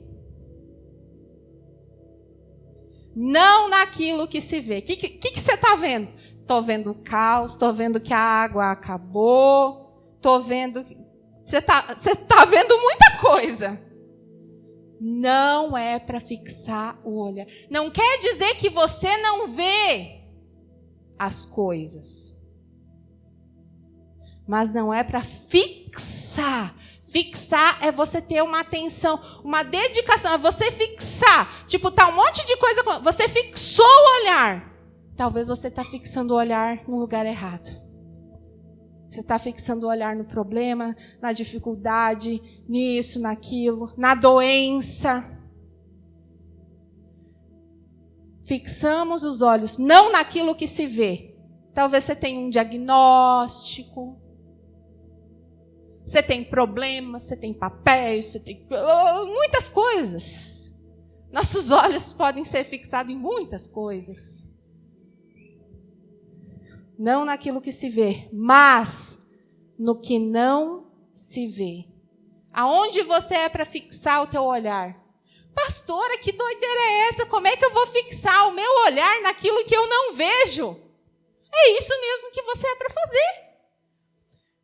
Não naquilo que se vê. O que você está vendo? Estou vendo o caos, estou vendo que a água acabou, estou vendo... Você tá vendo muita coisa. Não é para fixar o olhar. Não quer dizer que você não vê as coisas. Mas não é para fixar. Fixar é você ter uma atenção, uma dedicação, é você fixar fixar, tipo, tá um monte de coisa, você fixou o olhar. Talvez você está fixando o olhar no lugar errado. Você está fixando o olhar no problema, na dificuldade, nisso, naquilo, na doença. Fixamos os olhos não naquilo que se vê. Talvez você tenha um diagnóstico, você tem problemas, você tem papéis, você tem muitas coisas. Nossos olhos podem ser fixados em muitas coisas. Não naquilo que se vê, mas no que não se vê. Aonde você é para fixar o teu olhar? Pastora, que doideira é essa? Como é que eu vou fixar o meu olhar naquilo que eu não vejo? É isso mesmo que você é para fazer.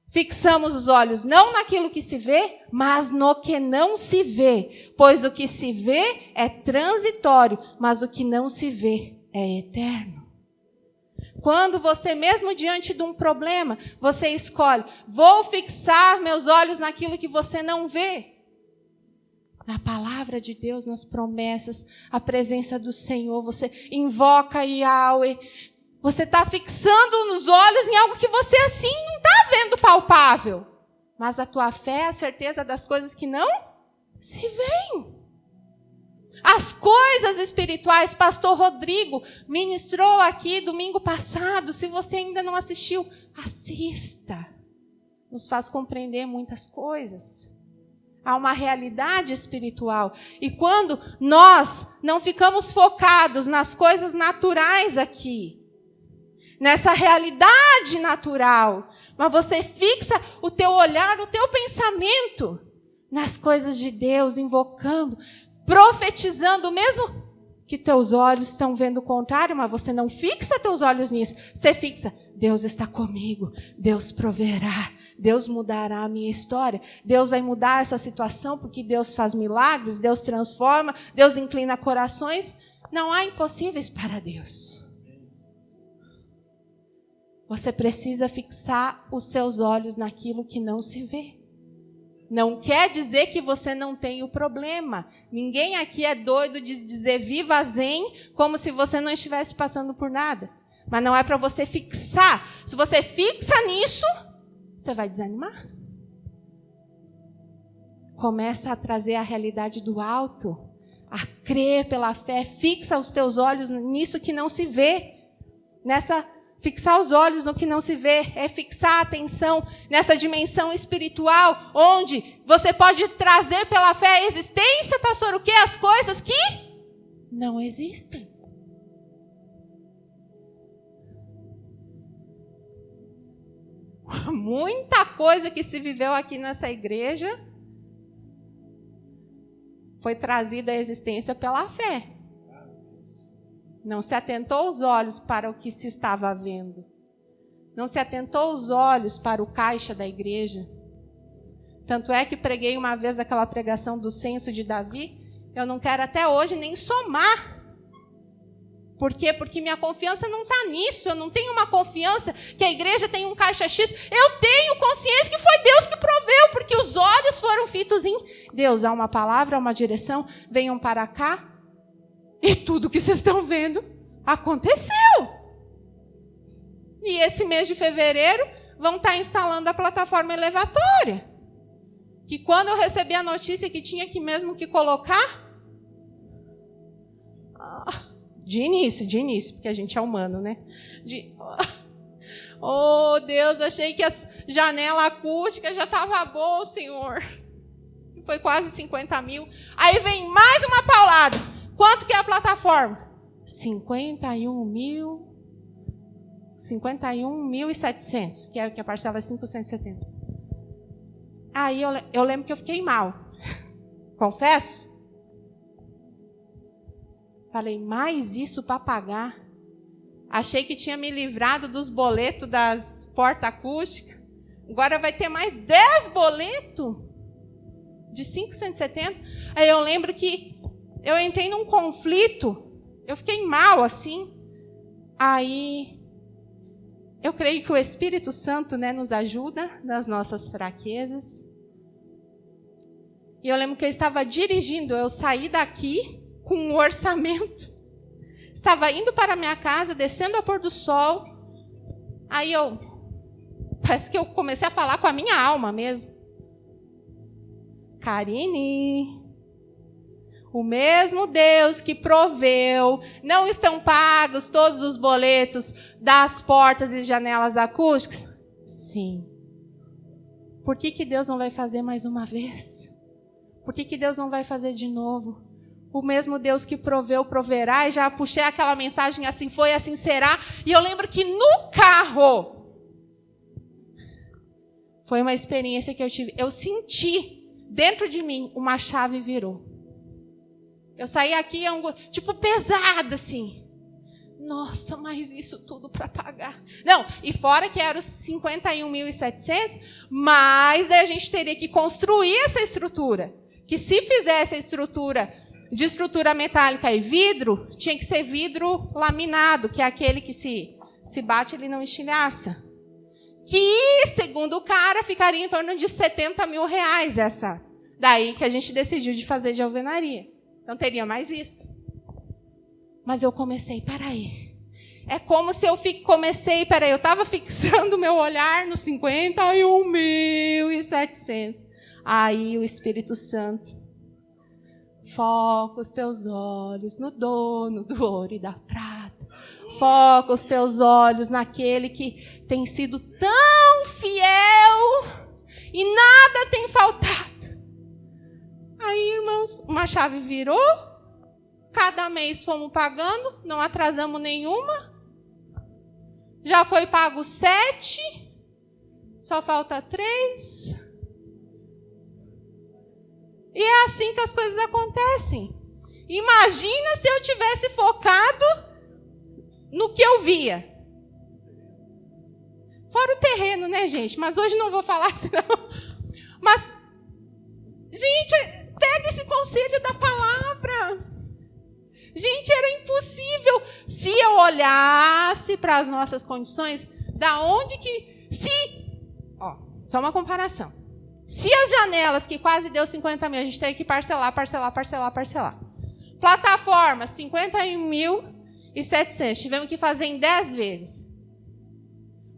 Fixamos os olhos não naquilo que se vê, mas no que não se vê. Pois o que se vê é transitório, mas o que não se vê é eterno. Quando você, mesmo diante de um problema, você escolhe, vou fixar meus olhos naquilo que você não vê. Na palavra de Deus, nas promessas, a presença do Senhor, você invoca Yahweh. Você está fixando nos olhos em algo que você assim não está vendo palpável. Mas a tua fé é a certeza das coisas que não se veem. As coisas espirituais, pastor Rodrigo ministrou aqui domingo passado. Se você ainda não assistiu, assista. Nos faz compreender muitas coisas. Há uma realidade espiritual. E quando nós não ficamos focados nas coisas naturais aqui, nessa realidade natural, mas você fixa o teu olhar, o teu pensamento nas coisas de Deus, invocando, profetizando, mesmo que teus olhos estão vendo o contrário, mas você não fixa teus olhos nisso. Você fixa, Deus está comigo, Deus proverá, Deus mudará a minha história, Deus vai mudar essa situação, porque Deus faz milagres, Deus transforma, Deus inclina corações. Não há impossíveis para Deus. Você precisa fixar os seus olhos naquilo que não se vê. Não quer dizer que você não tem o problema. Ninguém aqui é doido de dizer viva zen, como se você não estivesse passando por nada. Mas não é para você fixar. Se você fixa nisso, você vai desanimar. Começa a trazer a realidade do alto, a crer pela fé. Fixa os teus olhos nisso que não se vê. Fixar os olhos no que não se vê é fixar a atenção nessa dimensão espiritual, onde você pode trazer pela fé a existência, pastor, o quê? As coisas que não existem. Muita coisa que se viveu aqui nessa igreja foi trazida à existência pela fé. Não se atentou os olhos para o que se estava vendo. Não se atentou os olhos para o caixa da igreja. Tanto é que preguei uma vez aquela pregação do censo de Davi. Eu não quero até hoje nem somar. Por quê? Porque minha confiança não está nisso. Eu não tenho uma confiança que a igreja tem um caixa X. Eu tenho consciência que foi Deus que proveu, porque os olhos foram fitos em Deus. Há uma palavra, há uma direção. Venham para cá. E tudo que vocês estão vendo aconteceu. E esse mês de fevereiro vão estar instalando a plataforma elevatória. Que quando eu recebi a notícia que tinha que mesmo que colocar... De início, porque a gente é humano, né? Oh, Deus, achei que a janela acústica já estava bom, Senhor. Foi quase 50 mil. Aí vem mais uma paulada. Quanto que é a plataforma? 51.700, que a parcela é 570. Aí eu lembro que eu fiquei mal. Confesso. Falei, mais isso para pagar? Achei que tinha me livrado dos boletos das portas acústicas. Agora vai ter mais 10 boletos de 570. Aí eu lembro que eu entrei num conflito, eu fiquei mal assim. Aí, eu creio que o Espírito Santo, nos ajuda nas nossas fraquezas. E eu lembro que eu estava dirigindo, eu saí daqui com um orçamento. Estava indo para a minha casa, descendo ao pôr do sol. Aí parece que eu comecei a falar com a minha alma mesmo. Karine, o mesmo Deus que proveu, não estão pagos todos os boletos das portas e janelas acústicas? Sim. Por que Deus não vai fazer mais uma vez? Por que Deus não vai fazer de novo? O mesmo Deus que proveu, proverá. E já puxei aquela mensagem, assim foi, assim será. E eu lembro que no carro, foi uma experiência que eu tive. Eu senti, dentro de mim, uma chave virou. Eu saí aqui, tipo, pesada, assim. Nossa, mas isso tudo para pagar. Não, e fora que era os 51.700, mas daí a gente teria que construir essa estrutura. Que se fizesse a estrutura de estrutura metálica e vidro, tinha que ser vidro laminado, que é aquele que se bate, ele não estilhaça. Que, segundo o cara, ficaria em torno de 70 mil reais essa. Daí que a gente decidiu de fazer de alvenaria. Então teria mais isso. Mas eu comecei, peraí. É como se eu comecei, peraí, eu estava fixando meu olhar no 51.700. Aí o Espírito Santo, foca os teus olhos no dono do ouro e da prata. Foca os teus olhos naquele que tem sido tão fiel e nada tem faltado. Aí, irmãos, uma chave virou. Cada mês fomos pagando, não atrasamos nenhuma. Já foi pago 7, só falta 3. E é assim que as coisas acontecem. Imagina se eu tivesse focado no que eu via. Fora o terreno, né, gente? Mas hoje não vou falar assim, não. Mas, gente, pega esse conselho da palavra. Gente, era impossível. Se eu olhasse para as nossas condições, da onde que... só uma comparação. Se as janelas, que quase deu 50 mil, a gente teve que parcelar. Plataforma, 51.700. Tivemos que fazer em 10 vezes.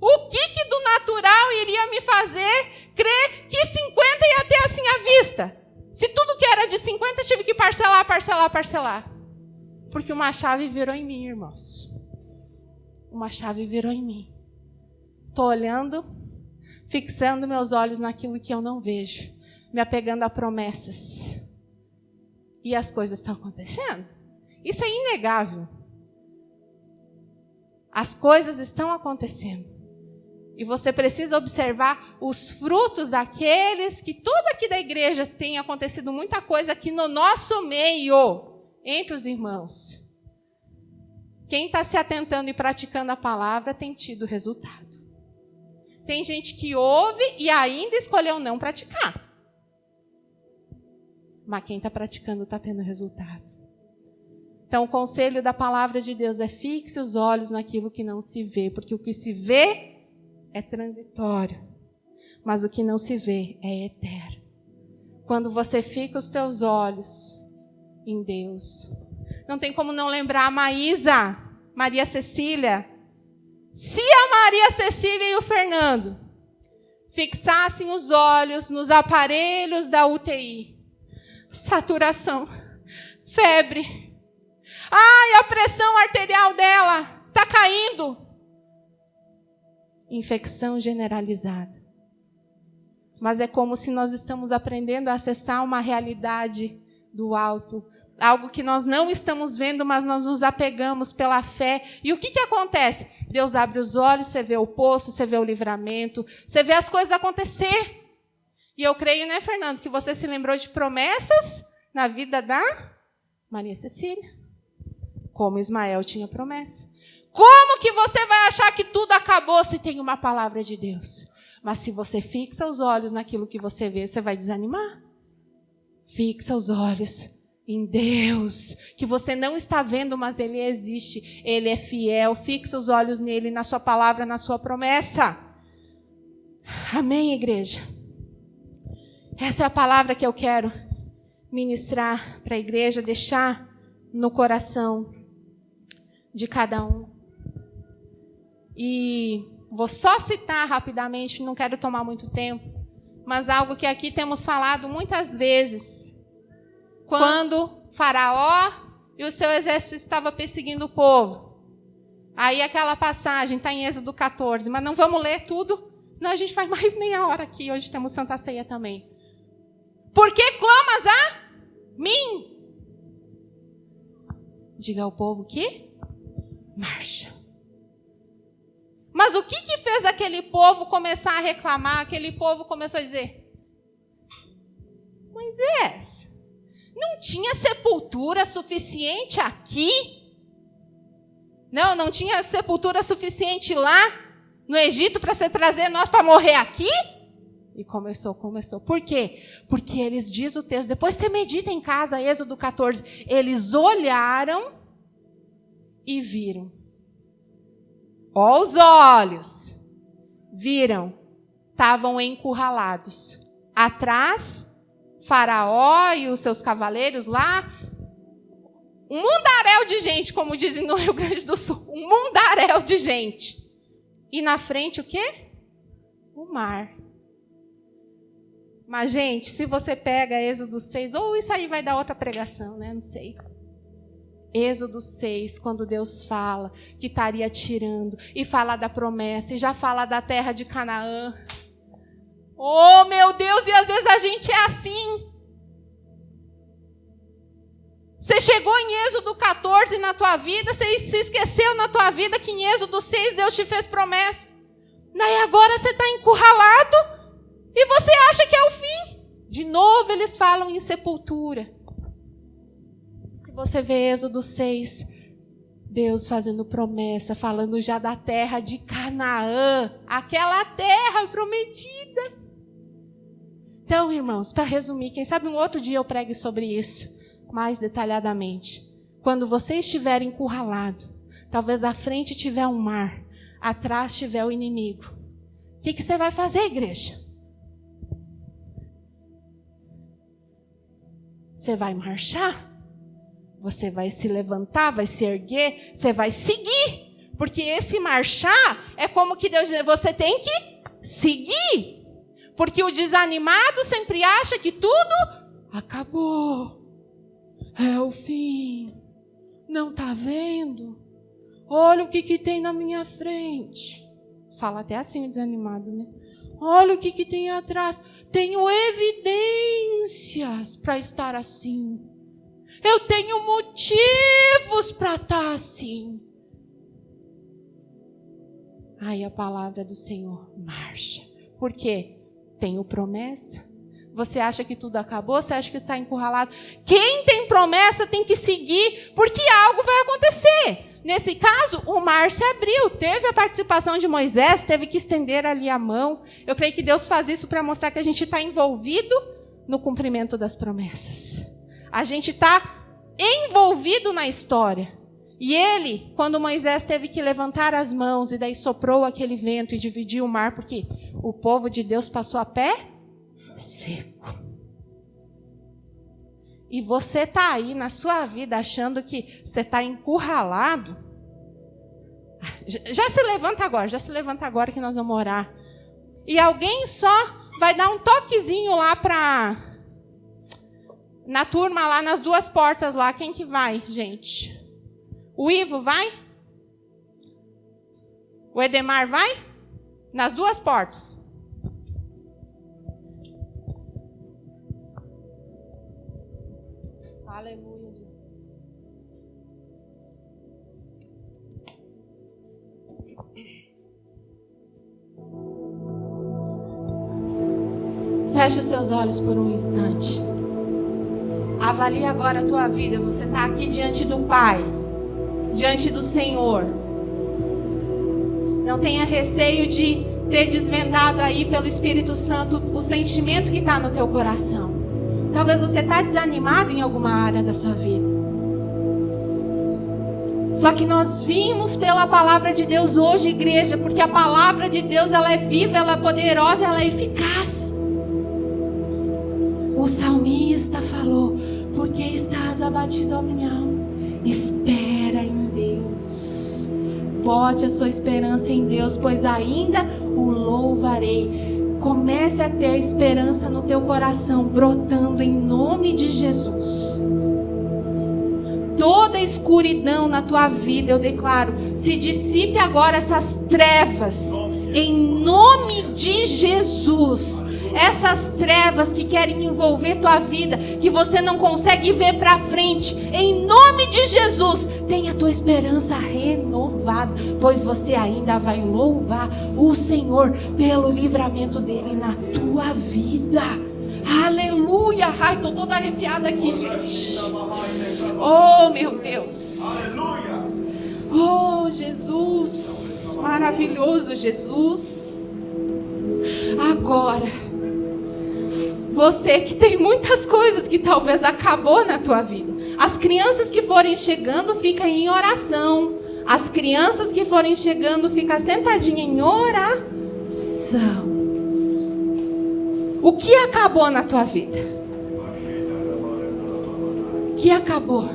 O que do natural iria me fazer crer que 50 ia ter assim à vista? Se tudo que era de 50, tive que parcelar. Porque uma chave virou em mim, irmãos. Uma chave virou em mim. Estou olhando, fixando meus olhos naquilo que eu não vejo, me apegando a promessas. E as coisas estão acontecendo. Isso é inegável. As coisas estão acontecendo. E você precisa observar os frutos daqueles que tudo aqui da igreja tem acontecido muita coisa aqui no nosso meio. Entre os irmãos. Quem está se atentando e praticando a palavra tem tido resultado. Tem gente que ouve e ainda escolheu não praticar. Mas quem está praticando está tendo resultado. Então o conselho da palavra de Deus é: fixe os olhos naquilo que não se vê. Porque o que se vê é transitório. Mas o que não se vê é eterno. Quando você fica os teus olhos em Deus. Não tem como não lembrar a Maria Cecília. Se a Maria Cecília e o Fernando fixassem os olhos nos aparelhos da UTI, saturação, febre, a pressão arterial dela está caindo, infecção generalizada. Mas é como se nós estamos aprendendo a acessar uma realidade do alto, algo que nós não estamos vendo, mas nós nos apegamos pela fé. E o que acontece? Deus abre os olhos, você vê o poço, você vê o livramento, você vê as coisas acontecer. E eu creio, né, Fernando, que você se lembrou de promessas na vida da Maria Cecília. Como Ismael tinha promessa. Como que você vai achar que tudo acabou se tem uma palavra de Deus? Mas se você fixa os olhos naquilo que você vê, você vai desanimar. Fixa os olhos em Deus, que você não está vendo, mas Ele existe. Ele é fiel. Fixa os olhos nele, na sua palavra, na sua promessa. Amém, igreja? Essa é a palavra que eu quero ministrar para a igreja, deixar no coração de cada um. E vou só citar rapidamente, não quero tomar muito tempo, mas algo que aqui temos falado muitas vezes. Quando Faraó e o seu exército estava perseguindo o povo. Aí aquela passagem está em Êxodo 14, mas não vamos ler tudo, senão a gente faz mais meia hora aqui. Hoje temos Santa Ceia também. Por que clamas a mim? Diga ao povo que marcha. Mas o que fez aquele povo começar a reclamar? Aquele povo começou a dizer: Moisés, não tinha sepultura suficiente aqui? Não tinha sepultura suficiente lá no Egito para você trazer nós para morrer aqui? E começou. Por quê? Porque eles, diz o texto, depois você medita em casa, Êxodo 14, eles olharam e viram. Ó os olhos, viram, estavam encurralados. Atrás, Faraó e os seus cavaleiros lá, um mundaréu de gente, como dizem no Rio Grande do Sul, um mundaréu de gente. E na frente o quê? O mar. Mas, gente, se você pega Êxodo 6, ou isso aí vai dar outra pregação, né? Não sei. Êxodo 6, quando Deus fala que estaria tirando, e fala da promessa, e já fala da terra de Canaã. Oh, meu Deus, e às vezes a gente é assim. Você chegou em Êxodo 14 na tua vida, você se esqueceu na tua vida que em Êxodo 6 Deus te fez promessa. Daí agora você está encurralado e você acha que é o fim. De novo eles falam em sepultura. Se você vê Êxodo 6, Deus fazendo promessa, falando já da terra de Canaã, aquela terra prometida. Então, irmãos, para resumir, quem sabe um outro dia eu pregue sobre isso mais detalhadamente. Quando você estiver encurralado, talvez à frente tiver um mar, atrás tiver o inimigo. O que você vai fazer, igreja? Você vai marchar? Você vai se levantar, vai se erguer, você vai seguir. Porque esse marchar é como que Deus diz, você tem que seguir. Porque o desanimado sempre acha que tudo acabou. É o fim. Não está vendo? Olha o que tem na minha frente. Fala até assim o desanimado, né? Olha o que tem atrás. Tenho evidências para estar assim. Eu tenho motivos para estar assim. Aí a palavra do Senhor, marcha. Por quê? Tenho promessa. Você acha que tudo acabou? Você acha que está encurralado? Quem tem promessa tem que seguir, porque algo vai acontecer. Nesse caso, o mar se abriu. Teve a participação de Moisés, teve que estender ali a mão. Eu creio que Deus faz isso para mostrar que a gente está envolvido no cumprimento das promessas. A gente está envolvido na história. E ele, quando Moisés teve que levantar as mãos e daí soprou aquele vento e dividiu o mar, porque o povo de Deus passou a pé seco. E você está aí na sua vida achando que você está encurralado. Já se levanta agora que nós vamos orar. E alguém só vai dar um toquezinho lá na turma lá, nas duas portas lá. Quem que vai, gente? O Ivo vai? O Edemar vai? Nas duas portas. Aleluia, Jesus. Feche os seus olhos por um instante. Avalie agora a tua vida. Você está aqui diante do Pai, diante do Senhor. Não tenha receio de ter desvendado aí pelo Espírito Santo o sentimento que está no teu coração. Talvez você está desanimado em alguma área da sua vida. Só que nós vimos pela palavra de Deus hoje, igreja, porque a palavra de Deus ela é viva, ela é poderosa, ela é eficaz. O salmista falou: por que estás abatido, ó minha alma? Espera em Deus. Bote a sua esperança em Deus, pois ainda o louvarei. Comece a ter a esperança no teu coração, brotando em nome de Jesus. Toda escuridão na tua vida, eu declaro, se dissipe agora essas trevas, em nome de Jesus. Essas trevas que querem envolver tua vida, que você não consegue ver para frente, em nome de Jesus, tenha a tua esperança renovada, pois você ainda vai louvar o Senhor pelo livramento dele na tua vida. Aleluia! Ai, tô toda arrepiada aqui, gente. Oh, meu Deus. Oh, Jesus. Maravilhoso, Jesus. Agora, você que tem muitas coisas que talvez acabou na tua vida. As crianças que forem chegando, fica em oração. As crianças que forem chegando, fica sentadinha em oração. O que acabou na tua vida? O que acabou?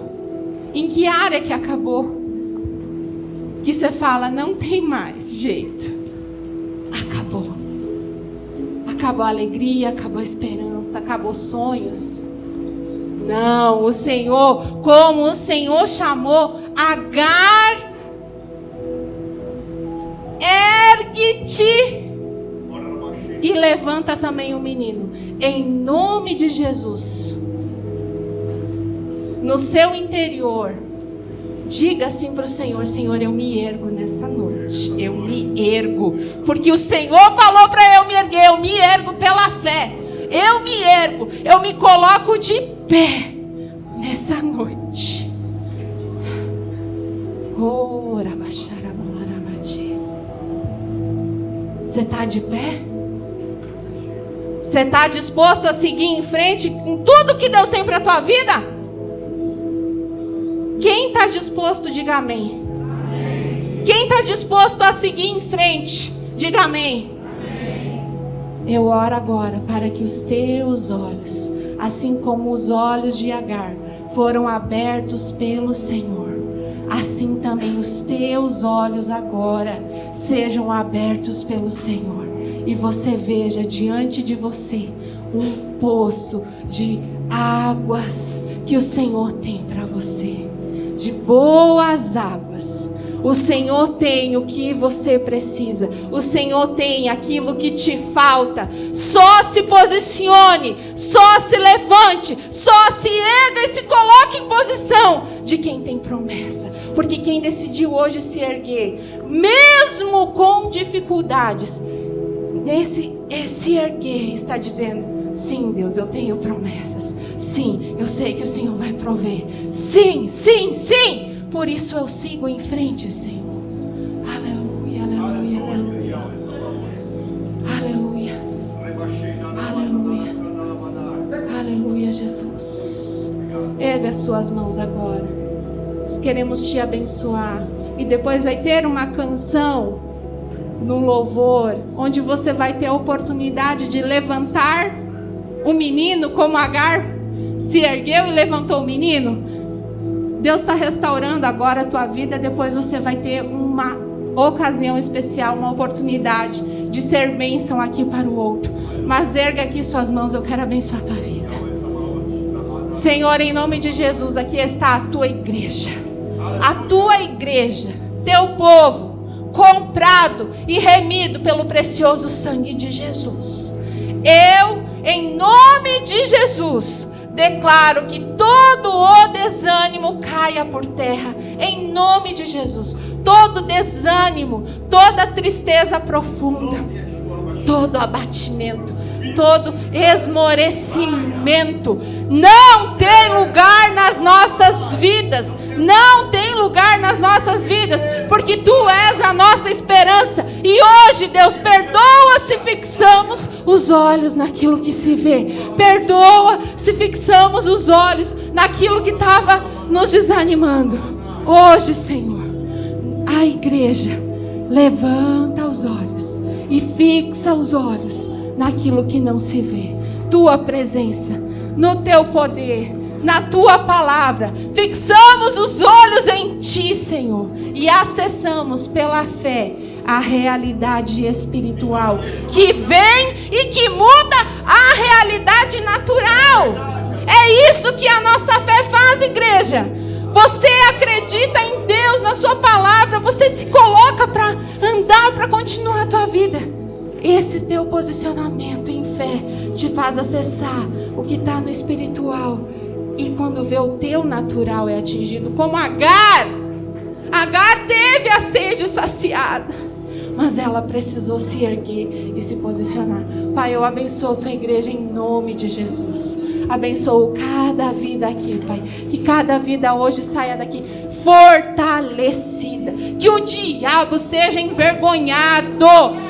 Em que área que acabou? Que você fala, não tem mais jeito. Acabou. Acabou a alegria, acabou a esperança, acabou os sonhos. Não, o Senhor, como o Senhor chamou Agar, ergue-te e levanta também o menino, em nome de Jesus. No seu interior, diga assim para o Senhor: Senhor, eu me ergo nessa noite, eu me ergo, porque o Senhor falou para eu me erguer, eu me ergo pela fé, eu me ergo, eu me coloco de pé nessa noite. Você está de pé? Você está disposto a seguir em frente com tudo que Deus tem para a tua vida? Quem está disposto, diga amém. Amém. Quem está disposto a seguir em frente, diga amém. Amém. Eu oro agora para que os teus olhos, assim como os olhos de Agar foram abertos pelo Senhor, assim também os teus olhos agora sejam abertos pelo Senhor. E você veja diante de você um poço de águas que o Senhor tem para você. De boas águas. O Senhor tem o que você precisa. O Senhor tem aquilo que te falta. Só se posicione, só se levante, só se erga e se coloque em posição de quem tem promessa. Porque quem decidiu hoje se erguer, mesmo com dificuldades, esse erguer está dizendo: sim, Deus, eu tenho promessas. Sim, eu sei que o Senhor vai prover. Sim, sim, sim. Por isso eu sigo em frente, Senhor. Aleluia, aleluia, aleluia. Aleluia. Aleluia. Aleluia, Jesus. Erga as suas mãos agora. Nós queremos te abençoar. E depois vai ter uma canção no louvor, onde você vai ter a oportunidade de levantar o menino, como Agar se ergueu e levantou o menino. Deus está restaurando agora a tua vida. Depois você vai ter uma ocasião especial, uma oportunidade de ser bênção aqui para o outro. Mas erga aqui suas mãos, eu quero abençoar a tua vida. Senhor, em nome de Jesus, aqui está a tua igreja. A tua igreja, teu povo, comprado e remido pelo precioso sangue de Jesus. Eu, em nome de Jesus, declaro que todo o desânimo caia por terra, em nome de Jesus. Todo desânimo, toda tristeza profunda, todo abatimento, todo esmorecimento não tem lugar nas nossas vidas. Não tem lugar nas nossas vidas, porque Tu és a nossa esperança. E hoje, Deus, perdoa se fixamos os olhos naquilo que se vê. Perdoa se fixamos os olhos naquilo que estava nos desanimando. Hoje, Senhor, a igreja levanta os olhos e fixa os olhos naquilo que não se vê. Tua presença, no Teu poder, na tua palavra, fixamos os olhos em ti, Senhor, e acessamos pela fé a realidade espiritual que vem e que muda a realidade natural. É isso que a nossa fé faz, igreja. Você acredita em Deus, na sua palavra, você se coloca para andar, para continuar a tua vida. Esse teu posicionamento em fé te faz acessar o que está no espiritual. E quando vê o teu natural é atingido, como Agar teve a sede saciada, mas ela precisou se erguer e se posicionar. Pai, eu abençoo a tua igreja em nome de Jesus. Abençoo cada vida aqui, Pai. Que cada vida hoje saia daqui fortalecida. Que o diabo seja envergonhado.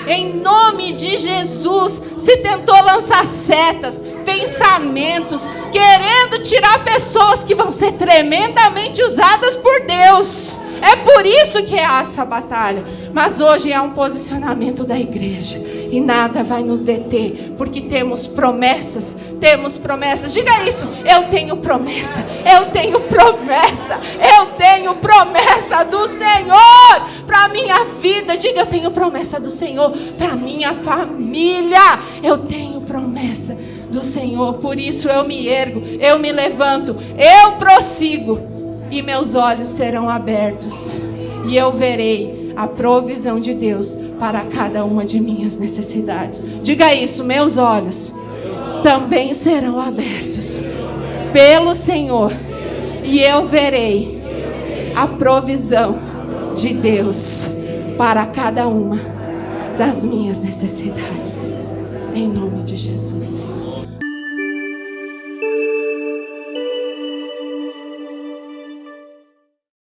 Em nome de Jesus. Se tentou lançar setas, pensamentos, querendo tirar pessoas que vão ser tremendamente usadas por Deus. É por isso que é essa batalha. Mas hoje é um posicionamento da igreja. E nada vai nos deter. Porque temos promessas. Temos promessas. Diga isso. Eu tenho promessa. Eu tenho promessa. Eu tenho promessa do Senhor para a minha vida. Diga, eu tenho promessa do Senhor para a minha família. Eu tenho promessa do Senhor. Por isso eu me ergo. Eu me levanto. Eu prossigo. E meus olhos serão abertos. E eu verei a provisão de Deus para cada uma de minhas necessidades. Diga isso, meus olhos também serão abertos pelo Senhor. E eu verei a provisão de Deus para cada uma das minhas necessidades. Em nome de Jesus.